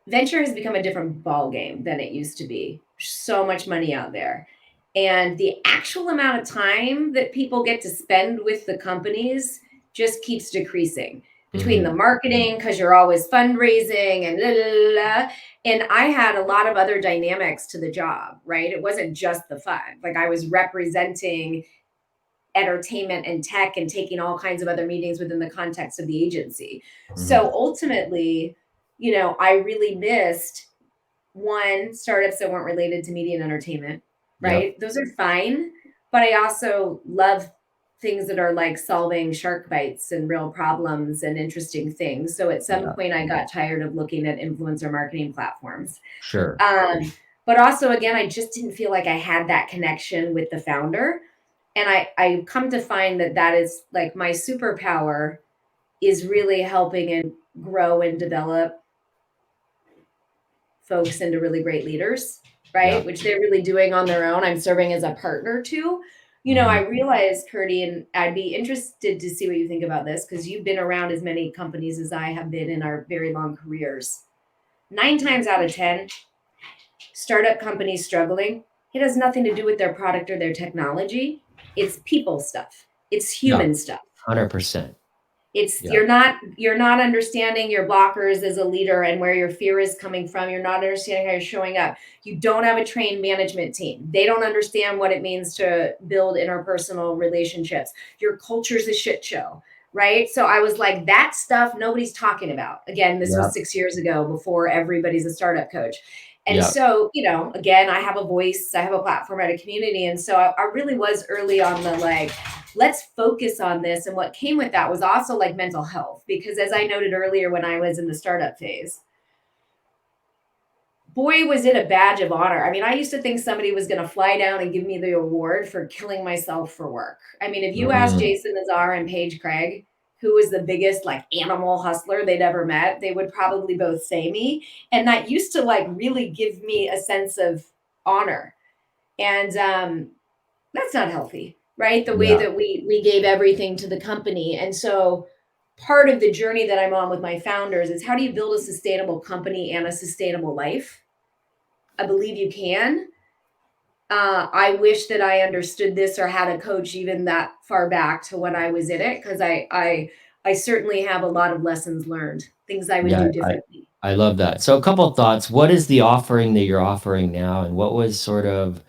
venture has become a different ball game than it used to be. So much money out there. And the actual amount of time that people get to spend with the companies just keeps decreasing between the Mhm. marketing, because you're always fundraising and blah, blah, blah. And I had a lot of other dynamics to the job, right? It wasn't just the fun. Like I was representing entertainment and tech and taking all kinds of other meetings within the context of the agency. Mhm. So ultimately, I really missed one, startups that weren't related to media and entertainment, Yep. right? Those are fine. But I also love things that are like solving shark bites and real problems and interesting things. So at some Yeah. point, I got tired of looking at influencer marketing platforms. Sure. But also, again, I just didn't feel like I had that connection with the founder. And I come to find that that is like my superpower is really helping and grow and develop folks into really great leaders, Yeah. right? Which they're really doing on their own. I'm serving as a partner to. I Mhm. realize, Kurty, and I'd be interested to see what you think about this because you've been around as many companies as I have been in our very long careers. 9 times out of 10, startup companies struggling, it has nothing to do with their product or their technology. It's people stuff, it's Yeah. human stuff. 100%. It's Yeah. you're not understanding your blockers as a leader and where your fear is coming from. You're not understanding how you're showing up. You don't have a trained management team. They don't understand what it means to build interpersonal relationships. Your culture's a shit show, right? So I was like, that stuff nobody's talking about. Again, this Yeah. was 6 years ago, before everybody's a startup coach. And Yeah. so, again, I have a voice, I have a platform at a community. And so I really was early on the like, let's focus on this. And what came with that was also like mental health, because as I noted earlier, when I was in the startup phase, boy, was it a badge of honor. I mean, I used to think somebody was going to fly down and give me the award for killing myself for work. I mean, if you ask Mm. Jason Nazar and Paige Craig, who was the biggest like animal hustler they'd ever met, they would probably both say me. And that used to like really give me a sense of honor. And that's not healthy, right? The way Yeah. that we gave everything to the company. And so part of the journey that I'm on with my founders is, how do you build a sustainable company and a sustainable life? I believe you can. I wish that I understood this or had a coach even that far back to when I was in it, because I certainly have a lot of lessons learned, things I would Yeah. do differently. I love that. So a couple of thoughts. What is the offering that you're offering now? And what was sort of,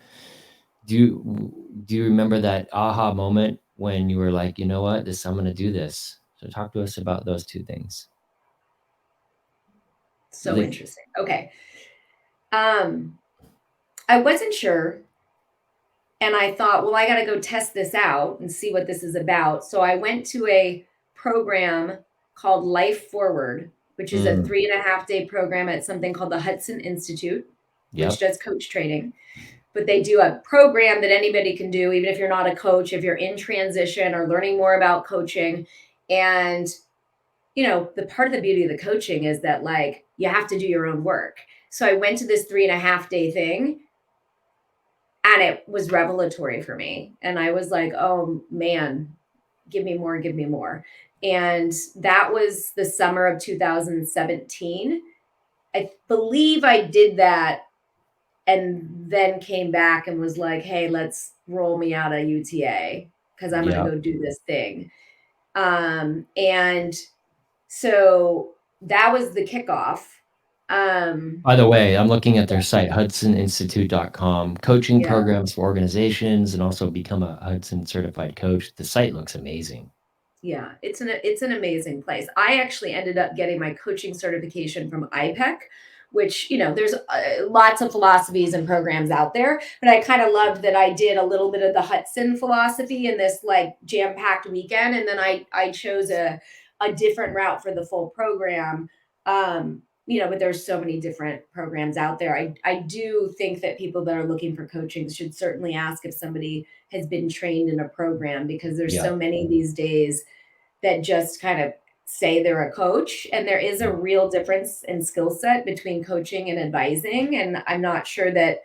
do you remember that aha moment when you were like, you know what, I'm going to do this? So talk to us about those two things. So interesting. Okay. I wasn't sure. And I thought, well, I got to go test this out and see what this is about. So I went to a program called Life Forward, which is a 3.5-day program at something called the Hudson Institute, which Yep. does coach training. But they do a program that anybody can do, even if you're not a coach, if you're in transition or learning more about coaching. And, the part of the beauty of the coaching is that, like, you have to do your own work. So I went to this 3.5-day thing, and it was revelatory for me. And I was like, oh man, give me more, give me more. And that was the summer of 2017. I believe I did that, and then came back and was like, hey, let's roll me out of UTA, because I'm going Yeah. to go do this thing. And so that was the kickoff. By the way, I'm looking at their site, hudsoninstitute.com, coaching Yeah. programs for organizations, and also become a Hudson certified coach. The site looks amazing. Yeah, it's an amazing place. I actually ended up getting my coaching certification from IPEC, which, there's lots of philosophies and programs out there, but I kind of loved that I did a little bit of the Hudson philosophy in this like jam-packed weekend, and then I chose a different route for the full program. But there's so many different programs out there. I do think that people that are looking for coaching should certainly ask if somebody has been trained in a program, because there's Yeah. so many these days that just kind of say they're a coach, and there is a real difference in skill set between coaching and advising, and I'm not sure that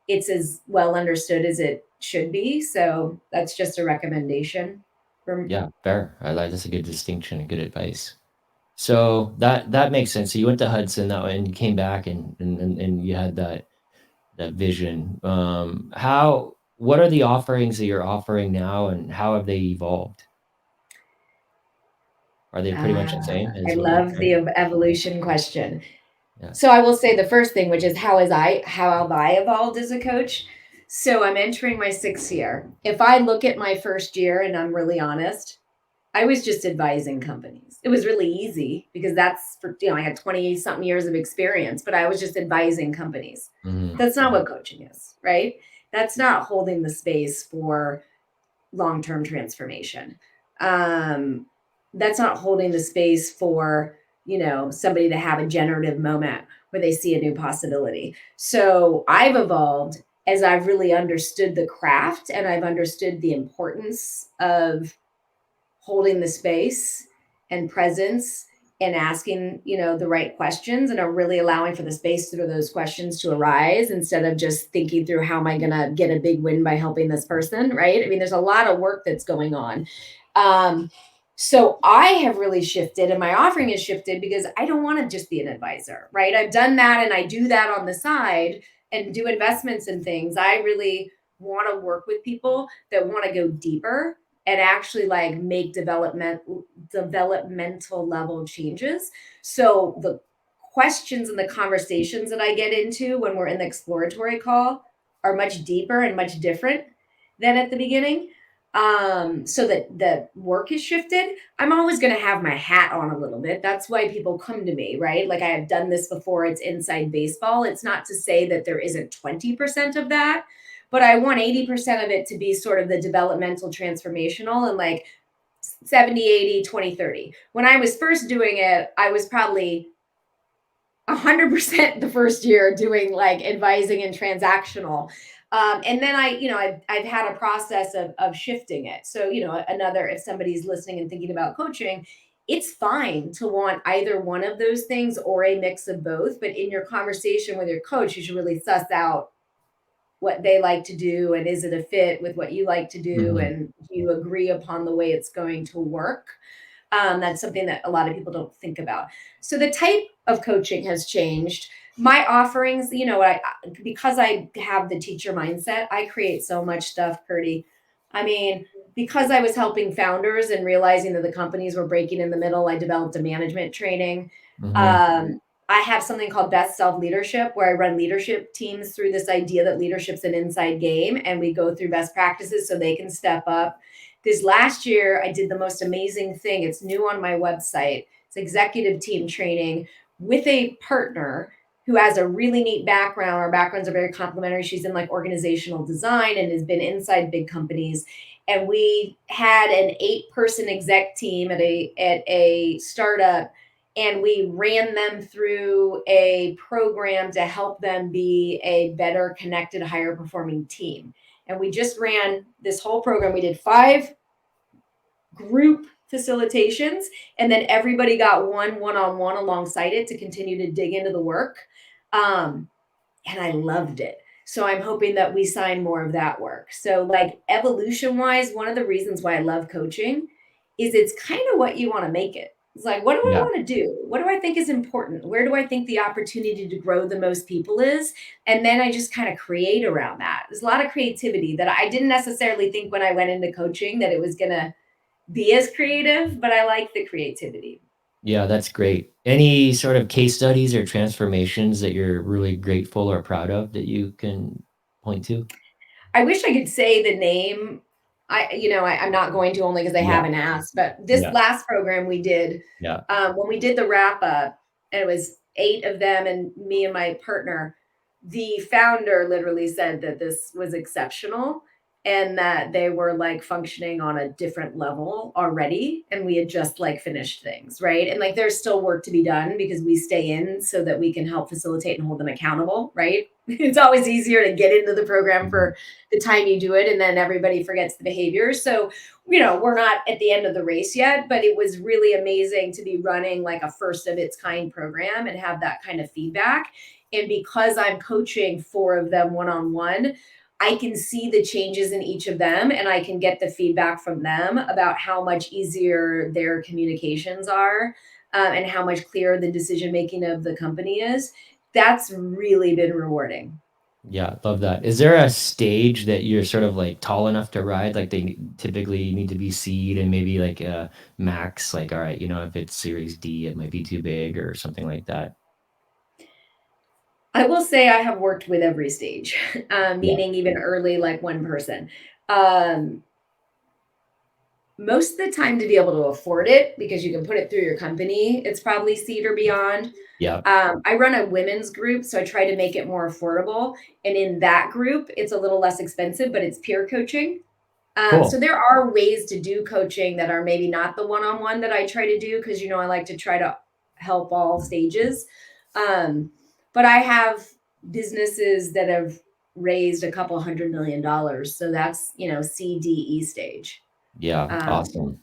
it's as well understood as it should be. So that's just a recommendation from. Yeah, fair. I like, that's a good distinction and good advice. So that makes sense. So you went to Hudson that way, and you came back, and you had that vision. What are the offerings that you're offering now, and how have they evolved? Are they pretty much the same I as what you're love the trying? evolution question. Yeah. So I will say the first thing, which is how have I evolved as a coach? So I'm entering my 6th year. If I look at my first year, and I'm really honest, I was just advising companies. It was really easy, because that's for, I had 20 something years of experience, but I was just advising companies. Mhm. That's not what coaching is, right? That's not holding the space for long-term transformation. That's not holding the space for, somebody to have a generative moment where they see a new possibility. So I've evolved as I've really understood the craft, and I've understood the importance of holding the space and presence, and asking, the right questions, and are really allowing for the space through those questions to arise, instead of just thinking through, how am I going to get a big win by helping this person, right? I mean, there's a lot of work that's going on. So I have really shifted, and my offering has shifted, because I don't want to just be an advisor, right? I've done that, and I do that on the side and do investments and things. I really want to work with people that want to go deeper and actually like make developmental level changes. So the questions and the conversations that I get into when we're in the exploratory call are much deeper and much different than at the beginning. So that the work is shifted. I'm always going to have my hat on a little bit. That's why people come to me, right? Like I have done this before. It's inside baseball. It's not to say that there isn't 20% of that, but I want 80% of it to be sort of the developmental transformational and like 70, 80, 20, 30. When I was first doing it, I was probably 100% the first year doing like advising and transactional. And then I've had a process of shifting it. So, if somebody's listening and thinking about coaching, it's fine to want either one of those things or a mix of both. But in your conversation with your coach, you should really suss out what they like to do and is it a fit with what you like to do, Mhm. and do you agree upon the way it's going to work. That's something that a lot of people don't think about. So the type of coaching has changed. My offerings, because I have the teacher mindset, I create so much stuff, Kurty. I mean, because I was helping founders and realizing that the companies were breaking in the middle, I developed a management training. Mhm. I have something called Best Self Leadership, where I run leadership teams through this idea that leadership's an inside game, and we go through best practices so they can step up. This last year, I did the most amazing thing. It's new on my website. It's executive team training with a partner who has a really neat background. Our backgrounds are very complementary. She's in like organizational design and has been inside big companies. And we had an 8-person exec team at a startup, and we ran them through a program to help them be a better connected, higher performing team. And we just ran this whole program. We did 5 group facilitations, and then everybody got one-on-one alongside it to continue to dig into the work. And I loved it. So I'm hoping that we sign more of that work. So like evolution wise, one of the reasons why I love coaching is it's kind of what you want to make it. It's like, what do I Yeah. want to do? What do I think is important? Where do I think the opportunity to grow the most people is? And then I just kind of create around that. There's a lot of creativity that I didn't necessarily think when I went into coaching that it was going to be as creative, but I like the creativity. Yeah, that's great. Any sort of case studies or transformations that you're really grateful or proud of that you can point to? I wish I could say the name. I'm not going to, only because they Yeah. haven't asked. But this Yeah. last program we did, Yeah. when we did the wrap up, and it was 8 of them and me and my partner, the founder literally said that this was exceptional and that they were like functioning on a different level already. And we had just like finished things, right? And like there's still work to be done because we stay in so that we can help facilitate and hold them accountable, right? It's always easier to get into the program Mhm. for the time you do it, and then everybody forgets the behavior. So, we're not at the end of the race yet, but it was really amazing to be running like a first of its kind program and have that kind of feedback. And because I'm coaching 4 of them one on one, I can see the changes in each of them, and I can get the feedback from them about how much easier their communications are, and how much clearer the decision making of the company is. That's really been rewarding. Yeah, love that. Is there a stage that you're sort of like tall enough to ride? Like they typically need to be seed and maybe like a max, like, all right, if it's series D, it might be too big or something like that. I will say I have worked with every stage, Yeah. meaning even early, like one person. Um, Most of the time, to be able to afford it, because you can put it through your company, it's probably seed or beyond. Yeah. I run a women's group, so I try to make it more affordable. And in that group, it's a little less expensive, but it's peer coaching. So Cool. there are ways to do coaching that are maybe not the one-on-one that I try to do, because I like to try to help all stages. Um, but I have businesses that have raised a couple $100 million, so that's CDE stage. Yeah. Um, Awesome.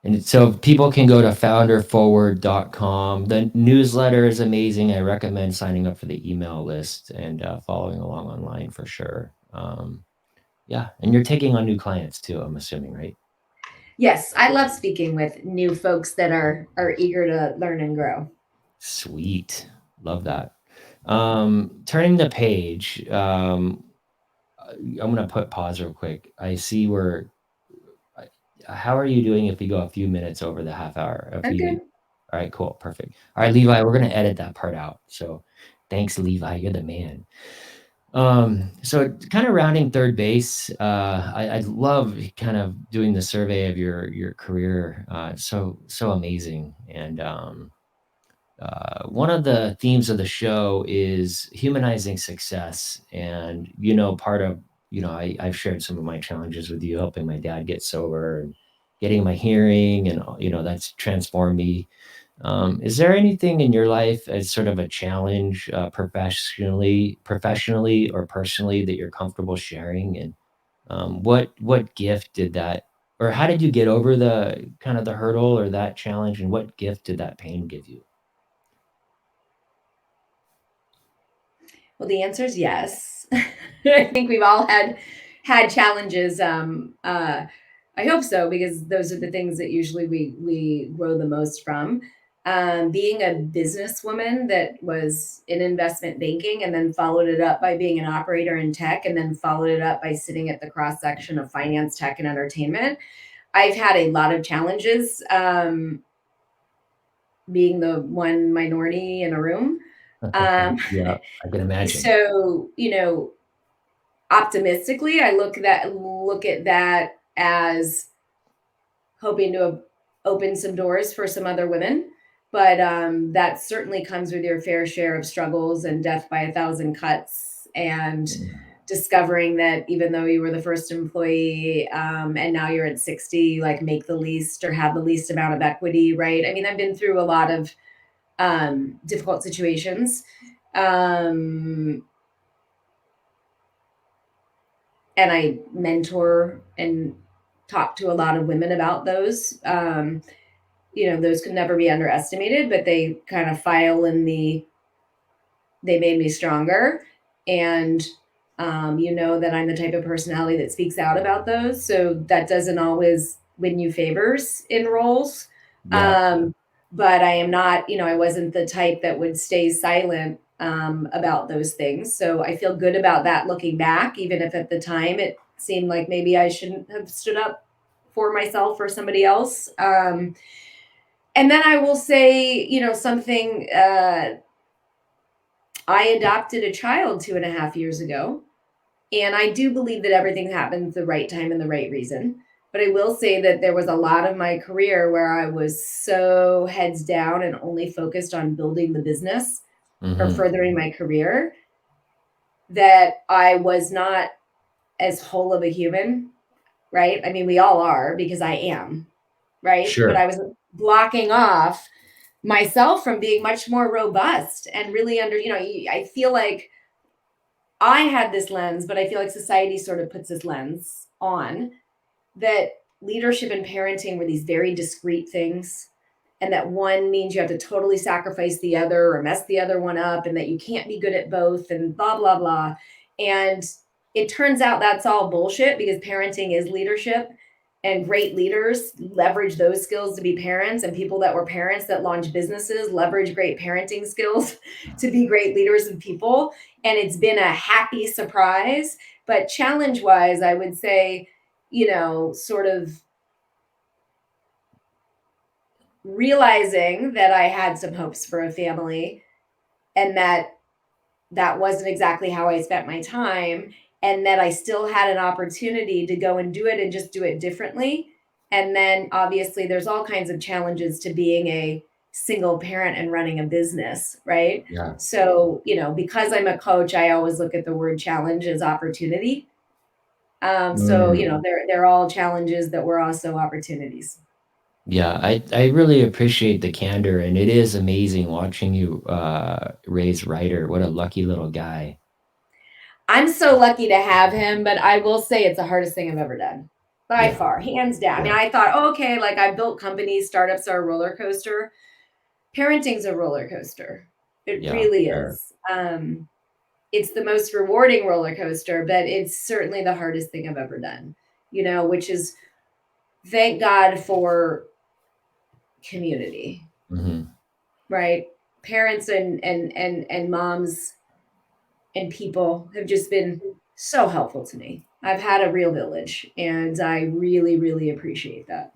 And so people can go to founderforward.com. The newsletter is amazing. I recommend signing up for the email list and following along online for sure. Yeah. And you're taking on new clients too, I'm assuming, right? yes, I love speaking with new folks that are eager to learn and grow. Sweet. Love that. Turning the page, I'm going to put pause real quick. I see where how are you doing if we go a few minutes over the half hour? Okay. All right, cool, perfect. All right, Levi, we're gonna edit that part out. So thanks, Levi, you're the man. So kind of rounding third base, I love kind of doing the survey of your career. So amazing. And one of the themes of the show is humanizing success. And part of I've shared some of my challenges with you, helping my dad get sober and getting my hearing, and that's transformed me. Is there anything in your life as sort of a challenge, professionally or personally, that you're comfortable sharing? And what gift did that, or how did you get over the kind of the hurdle or that challenge, and what gift did that pain give you? Well, the answer is yes. I think we've all had challenges. I hope so, because those are the things that usually we grow the most from. Being a businesswoman that was in investment banking and then followed it up by being an operator in tech and then followed it up by sitting at the cross section of finance, tech, and entertainment. I've had a lot of challenges, being the one minority in a room. Um, Yeah, I can imagine. so, optimistically, I look at that as hoping to open some doors for some other women. But that certainly comes with your fair share of struggles and death by a thousand cuts, and discovering that even though you were the first employee, and now you're at 60, you like make the least or have the least amount of equity, right? I mean, I've been through a lot of difficult situations. Um, and I mentor and talk to a lot of women about those. Those could never be underestimated, but they kind of file in they made me stronger. And that I'm the type of personality that speaks out about those. So that doesn't always win you favors in roles. Yeah. But I am not, I wasn't the type that would stay silent about those things. So I feel good about that looking back, even if at the time it seemed like maybe I shouldn't have stood up for myself or somebody else. And then I will say, something, I adopted a child 2.5 years ago. And I do believe that everything happens the right time and the right reason. But I will say that there was a lot of my career where I was so heads down and only focused on building the business or Hmm. furthering my career that I was not as whole of a human, right? I mean, we all are, because I am, right? But Sure. I was blocking off myself from being much more robust and really I feel like I had this lens, but I feel like society sort of puts this lens on that leadership and parenting were these very discrete things, and that one means you have to totally sacrifice the other or mess the other one up, and that you can't be good at both, and blah blah blah. And it turns out that's all bullshit, because parenting is leadership, and great leaders leverage those skills to be parents, and people that were parents that launch businesses leverage great parenting skills to be great leaders and people. And it's been a happy surprise. But challenge wise, I would say, sort of realizing that I had some hopes for a family, and that wasn't exactly how I spent my time, and that I still had an opportunity to go and do it and just do it differently. And then obviously there's all kinds of challenges to being a single parent and running a business, right? Yeah. So, because I'm a coach, I always look at the word challenge as opportunity. So, Mm. they're all challenges that were also opportunities. Yeah, I really appreciate the candor, and it is amazing watching you raise Ryder. What a lucky little guy. I'm so lucky to have him, but I will say it's the hardest thing I've ever done by Yeah. far, hands down. I mean, Yeah. I thought, oh, okay, like I built companies, startups are a roller coaster. Parenting's a roller coaster. It Yeah. really Sure. is. It's the most rewarding roller coaster, but it's certainly the hardest thing I've ever done, which is thank God for community, Hmm. right? Parents and moms and people have just been so helpful to me. I've had a real village, and I really, really appreciate that.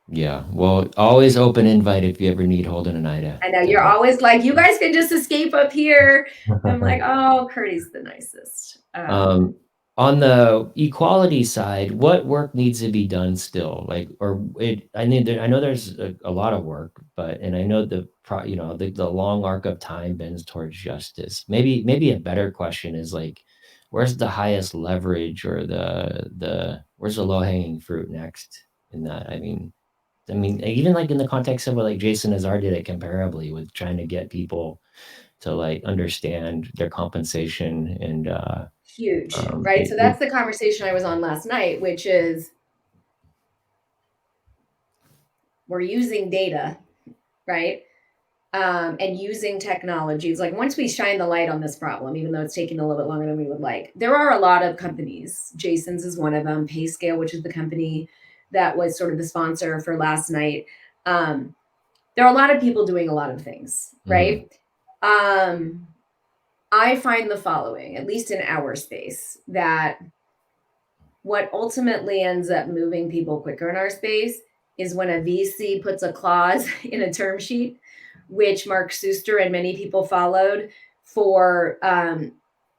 Yeah. Well, always open invite if you ever need Holden and I I know to you're help. always like, you guys can just escape up here. I'm like, oh, Kurty's the nicest. On the equality side, what work needs to be done still? Like, I know there's a lot of work, and I know the long arc of time bends towards justice. Maybe a better question is like, where's the highest leverage, or where's the low hanging fruit next in that? Even like in the context of what like Jason Azar did it comparably with trying to get people to like understand their compensation and Huge, right? So that's the conversation I was on last night, which is we're using data, right? And using technologies. Like once we shine the light on this problem, even though it's taking a little bit longer than we would like, there are a lot of companies. Jason's is one of them. PayScale, which is the company that was sort of the sponsor for last night. There are a lot of people doing a lot of things, right? I find the following, at least in our space, that what ultimately ends up moving people quicker in our space is when a VC puts a clause in a term sheet, which Mark Suster and many people followed for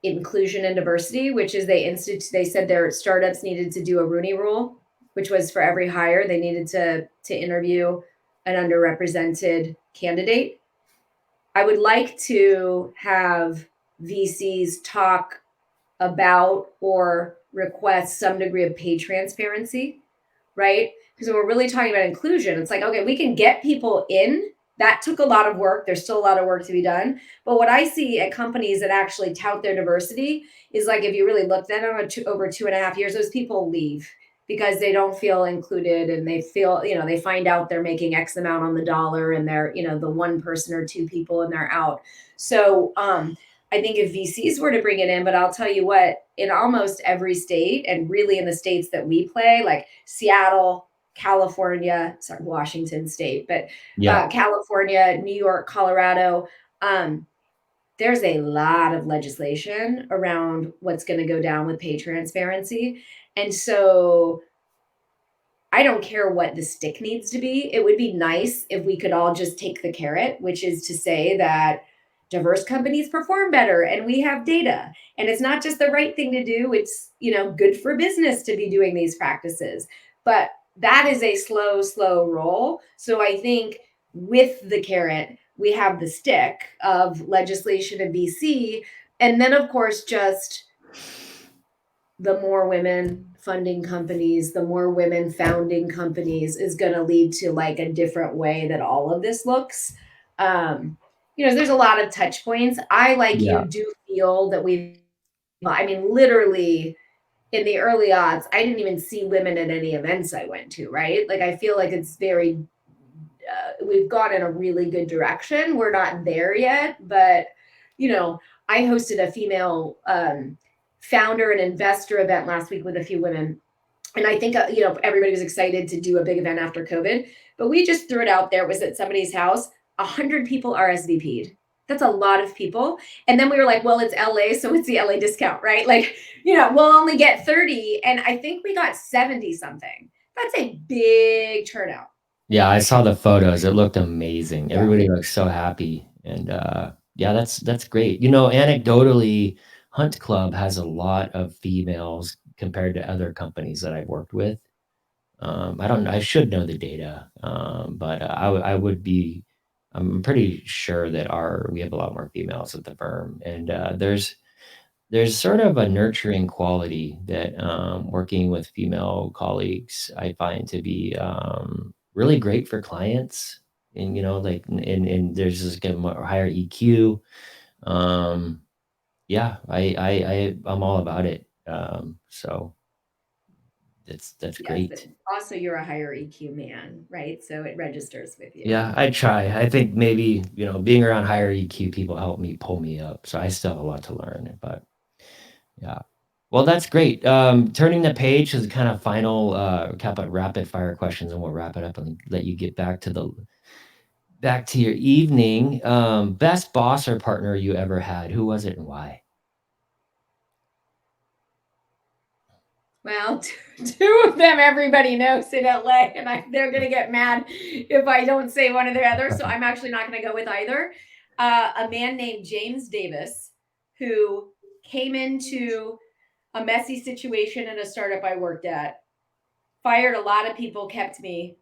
inclusion and diversity, which is they said their startups needed to do a Rooney Rule, which was for every hire they needed to interview an underrepresented candidate. I would like to have VCs talk about or request some degree of pay transparency, right? Because when we're really talking about inclusion, it's like, okay, we can get people in. That took a lot of work. There's still a lot of work to be done. But what I see at companies that actually tout their diversity is like, if you really look at them over 2.5 years, those people leave because they don't feel included, and they feel, they find out they're making X amount on the dollar, and they're, the one person or two people, and they're out. So, I think if VCs were to bring it in, but I'll tell you what, in almost every state, and really in the states that we play, like Seattle, California, sorry, Washington State, but California, New York, Colorado, there's a lot of legislation around what's going to go down with pay transparency. And so I don't care what the stick needs to be. It would be nice if we could all just take the carrot, which is to say that diverse companies perform better and we have data. And it's not just the right thing to do. It's, good for business to be doing these practices. But that is a slow roll. So I think with the carrot, we have the stick of legislation and VC. And then, of course, just the more women funding companies, the more women founding companies is going to lead to like a different way that all of this looks. There's a lot of touch points. I, like you, do feel that literally in the early odds, I didn't even see women at any events I went to, right? Like, I feel like it's very, we've gone in a really good direction. We're not there yet, but, I hosted a female founder and investor event last week with a few women. And I think, everybody was excited to do a big event after COVID, but we just threw it out there. It was at somebody's house. 100 people RSVP'd. That's a lot of people. And then we were like, well, it's LA, so it's the LA discount, right? Like, we'll only get 30. And I think we got 70 something. That's a big turnout. Yeah, I saw the photos. It looked amazing. Yeah. Everybody looked so happy. And that's great. Anecdotally, Hunt Club has a lot of females compared to other companies that I've worked with. I should know the data, but I'm pretty sure that we have a lot more females at the firm. And there's sort of a nurturing quality that working with female colleagues I find to be really great for clients. And and there's this higher EQ. Yeah, I'm all about it. So that's great. Also, you're a higher EQ man, right? So it registers with you. Yeah, I try. I think maybe being around higher EQ people help me pull me up. So I still have a lot to learn, but yeah. Well, that's great. Turning the page to the kind of final rapid fire questions, and we'll wrap it up and let you get back to your evening. Best boss or partner you ever had? Who was it and why? Well, two of them everybody knows in LA, and they're going to get mad if I don't say one or the other. So I'm actually not going to go with either. A man named James Davis, who came into a messy situation in a startup I worked at, fired a lot of people, kept me.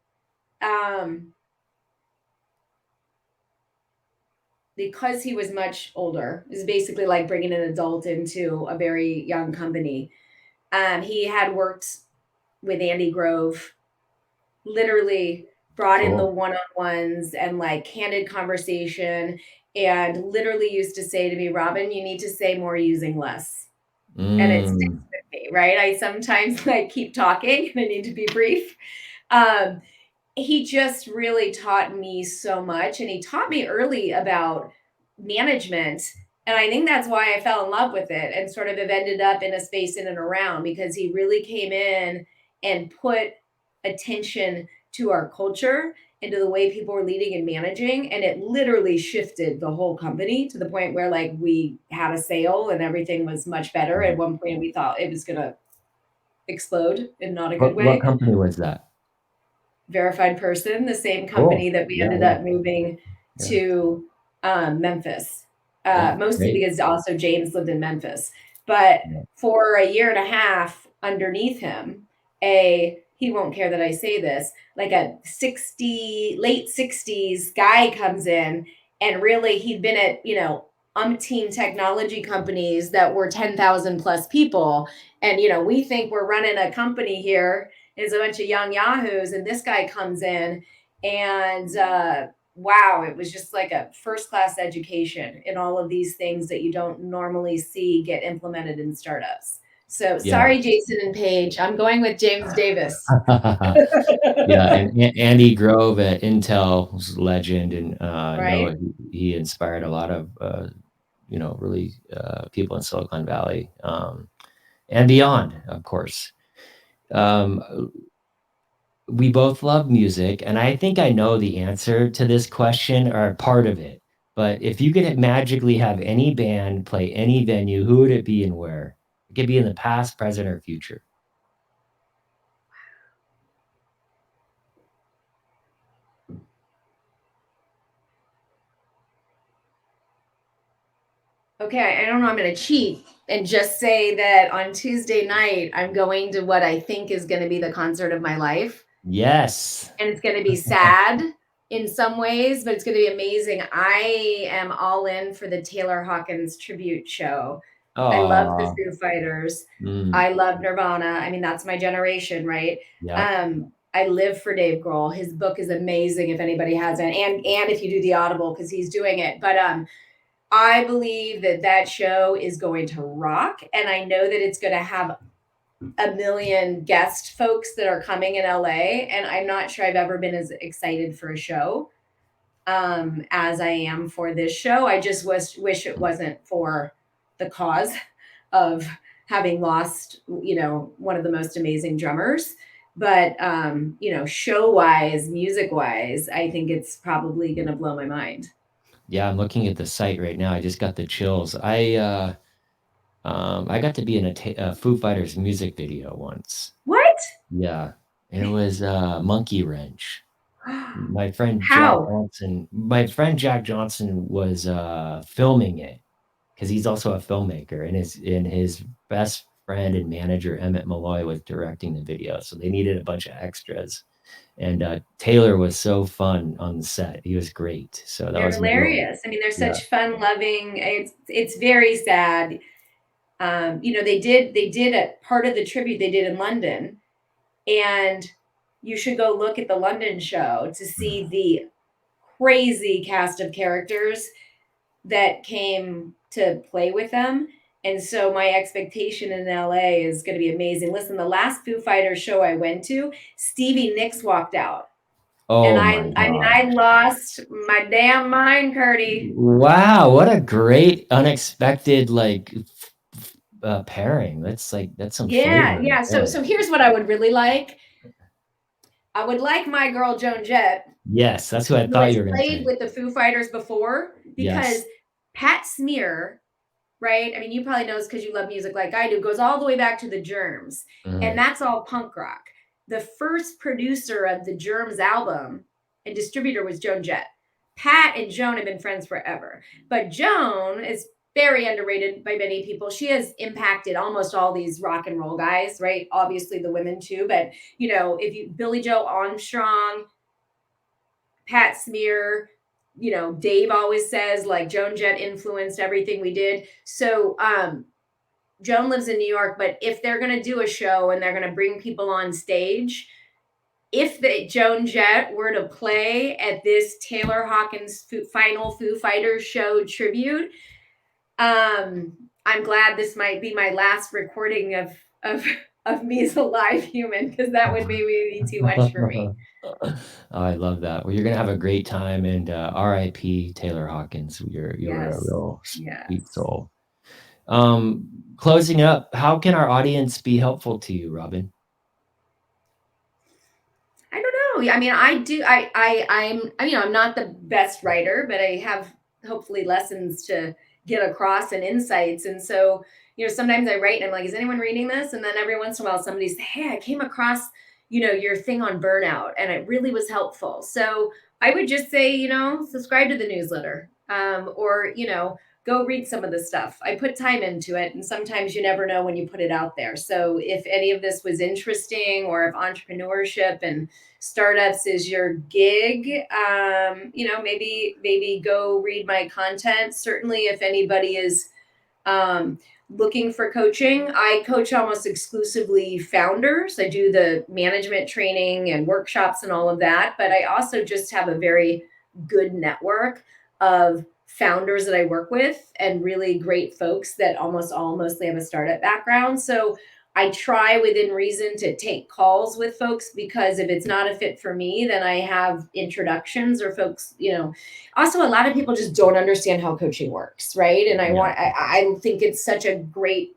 Because he was much older, is basically like bringing an adult into a very young company. He had worked with Andy Grove, literally brought in the one-on-ones and like candid conversation, and literally used to say to me, Robyn, you need to say more using less. And it sticks with me, right? I sometimes like keep talking and I need to be brief. He just really taught me so much, and he taught me early about management. And I think that's why I fell in love with it and sort of have ended up in a space in and around, because he really came in and put attention to our culture and to the way people were leading and managing. And it literally shifted the whole company to the point where like we had a sale and everything was much better. At one point we thought it was going to explode in not a good way. What company was that? Verified Person, the same company that we ended up moving to Memphis, mostly because also James lived in Memphis. But for a year and a half underneath him, he won't care that I say this, like a late 60s guy comes in, and really he'd been at, umpteen technology companies that were 10,000 plus people. And, we think we're running a company here, is a bunch of young yahoos, and this guy comes in, and wow, it was just like a first-class education in all of these things that you don't normally see get implemented in startups. So sorry, Jason and Paige, I'm going with James Davis. And Andy Grove at Intel was a legend, and right. He inspired a lot of really people in Silicon Valley and beyond, of course. We both love music, and I think I know the answer to this question, or part of it. But if you could magically have any band play any venue, who would it be and where? It could be in the past, present, or future. Okay, I don't know, I'm going to cheat and just say that on Tuesday night, I'm going to what I think is going to be the concert of my life. Yes. And it's going to be sad in some ways, but it's going to be amazing. I am all in for the Taylor Hawkins tribute show. Aww. I love the Foo Fighters. I love Nirvana. I mean, that's my generation, right? Yeah. I live for Dave Grohl. His book is amazing if anybody hasn't, and if you do the Audible, because he's doing it. But I believe that show is going to rock, and I know that it's going to have a million guest folks that are coming in LA, and I'm not sure I've ever been as excited for a show as I am for this show. I just wish it wasn't for the cause of having lost, one of the most amazing drummers. But, show wise, music wise, I think it's probably going to blow my mind. Yeah, I'm looking at the site right now. I just got the chills. I got to be in a Foo Fighters music video once. What? Yeah, it was Monkey Wrench. My friend Jack Johnson was filming it, because he's also a filmmaker, and his best friend and manager Emmett Malloy was directing the video, so they needed a bunch of extras. And Taylor was so fun on the set. He was great. So that was hilarious. I mean, they're such fun-loving. It's very sad. They did a part of the tribute they did in London, and you should go look at the London show to see the crazy cast of characters that came to play with them. And so my expectation in LA is going to be amazing. Listen, the last Foo Fighters show I went to, Stevie Nicks walked out. Oh, and I lost my damn mind, Kurty. Wow, what a great unexpected pairing. That's some flavor. Yeah. So here's what I would really like. I would like my girl Joan Jett. Yes, that's who I thought you were going to say. Played with the Foo Fighters before, because Pat Smear right? I mean, you probably know this because you love music like I do, goes all the way back to the Germs. And that's all punk rock. The first producer of the Germs album and distributor was Joan Jett. Pat and Joan have been friends forever. But Joan is very underrated by many people. She has impacted almost all these rock and roll guys, right? Obviously the women too, but if you Billy Joe Armstrong, Pat Smear, Dave always says like Joan Jett influenced everything we did. So Joan lives in New York, but if they're going to do a show and they're going to bring people on stage, if the Joan Jett were to play at this Taylor Hawkins final Foo Fighters show tribute, I'm glad this might be my last recording of me as a live human, because that would maybe be too much for me. Oh, I love that. Well, you're gonna have a great time, and R.I.P. Taylor Hawkins. You're a real sweet soul. Closing up, how can our audience be helpful to you, Robyn? I don't know. I mean, I'm not the best writer, but I have hopefully lessons to get across and insights. And so, sometimes I write and I'm like, is anyone reading this? And then every once in a while somebody says, hey, I came across, your thing on burnout and it really was helpful. So I would just say, subscribe to the newsletter, or, go read some of the stuff. I put time into it, and sometimes you never know when you put it out there. So if any of this was interesting, or if entrepreneurship and startups is your gig, maybe go read my content. Certainly if anybody is looking for coaching, I coach almost exclusively founders. I do the management training and workshops and all of that, but I also just have a very good network of founders that I work with, and really great folks that mostly have a startup background. So I try within reason to take calls with folks, because if it's not a fit for me, then I have introductions or folks, also a lot of people just don't understand how coaching works. Right. And I think it's such a great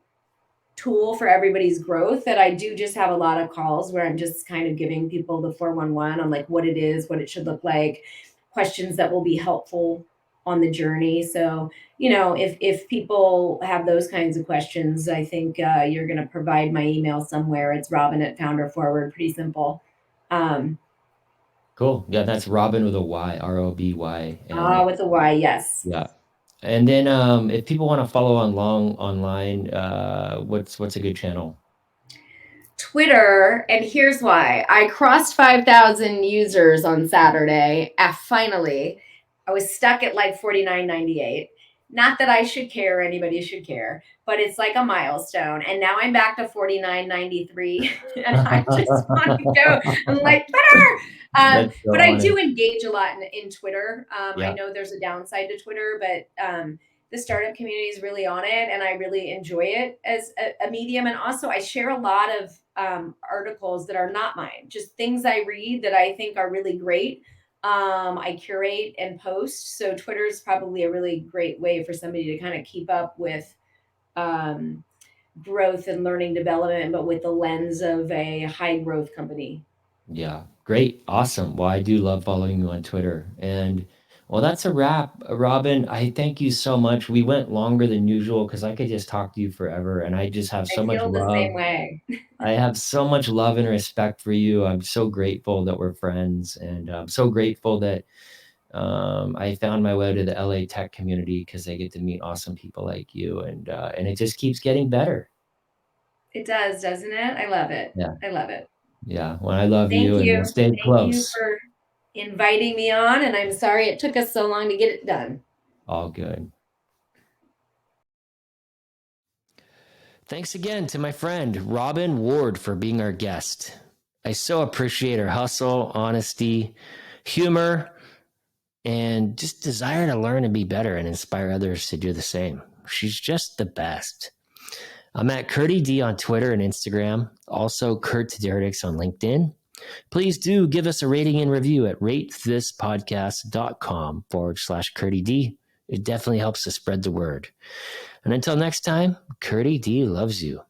tool for everybody's growth that I do just have a lot of calls where I'm just kind of giving people the 411 on like what it is, what it should look like, questions that will be helpful on the journey. So, if people have those kinds of questions, I think you're going to provide my email somewhere. It's Robyn@FounderForward. Pretty simple. Cool. Yeah, that's Robyn with a Y, R-O-B-Y. With a Y, yes. Yeah. And then if people want to follow online, what's a good channel? Twitter, and here's why. I crossed 5,000 users on Saturday. Finally, I was stuck at like 49.98. Not that I should care, anybody should care, but it's like a milestone. And now I'm back to 49.93, and I just want to go. I'm like, better. But I do engage a lot in Twitter. I know there's a downside to Twitter, but the startup community is really on it, and I really enjoy it as a medium. And also I share a lot of articles that are not mine, just things I read that I think are really great. I curate and post. So Twitter is probably a really great way for somebody to kind of keep up with growth and learning development, but with the lens of a high growth company. Yeah, great. Awesome. Well, I do love following you on Twitter. And well, that's a wrap, Robyn. I thank you so much. We went longer than usual because I could just talk to you forever, and I just have so much love. The same way. I have so much love and respect for you. I'm so grateful that we're friends, and I'm so grateful that I found my way to the LA tech community, because I get to meet awesome people like you, and it just keeps getting better. It does, doesn't it? I love it. Yeah. I love it. Yeah. Well, I love you, and we'll stay close. Thank you for inviting me on, and I'm sorry it took us so long to get it done. All good. Thanks again to my friend Robyn Ward for being our guest. I so appreciate her hustle, honesty, humor, and just desire to learn and be better and inspire others to do the same. She's just the best. I'm at Kurty D on Twitter and Instagram, also Kurty D on LinkedIn. Please do give us a rating and review at ratethispodcast.com/Kurty D. It definitely helps to spread the word. And until next time, Kurty D loves you.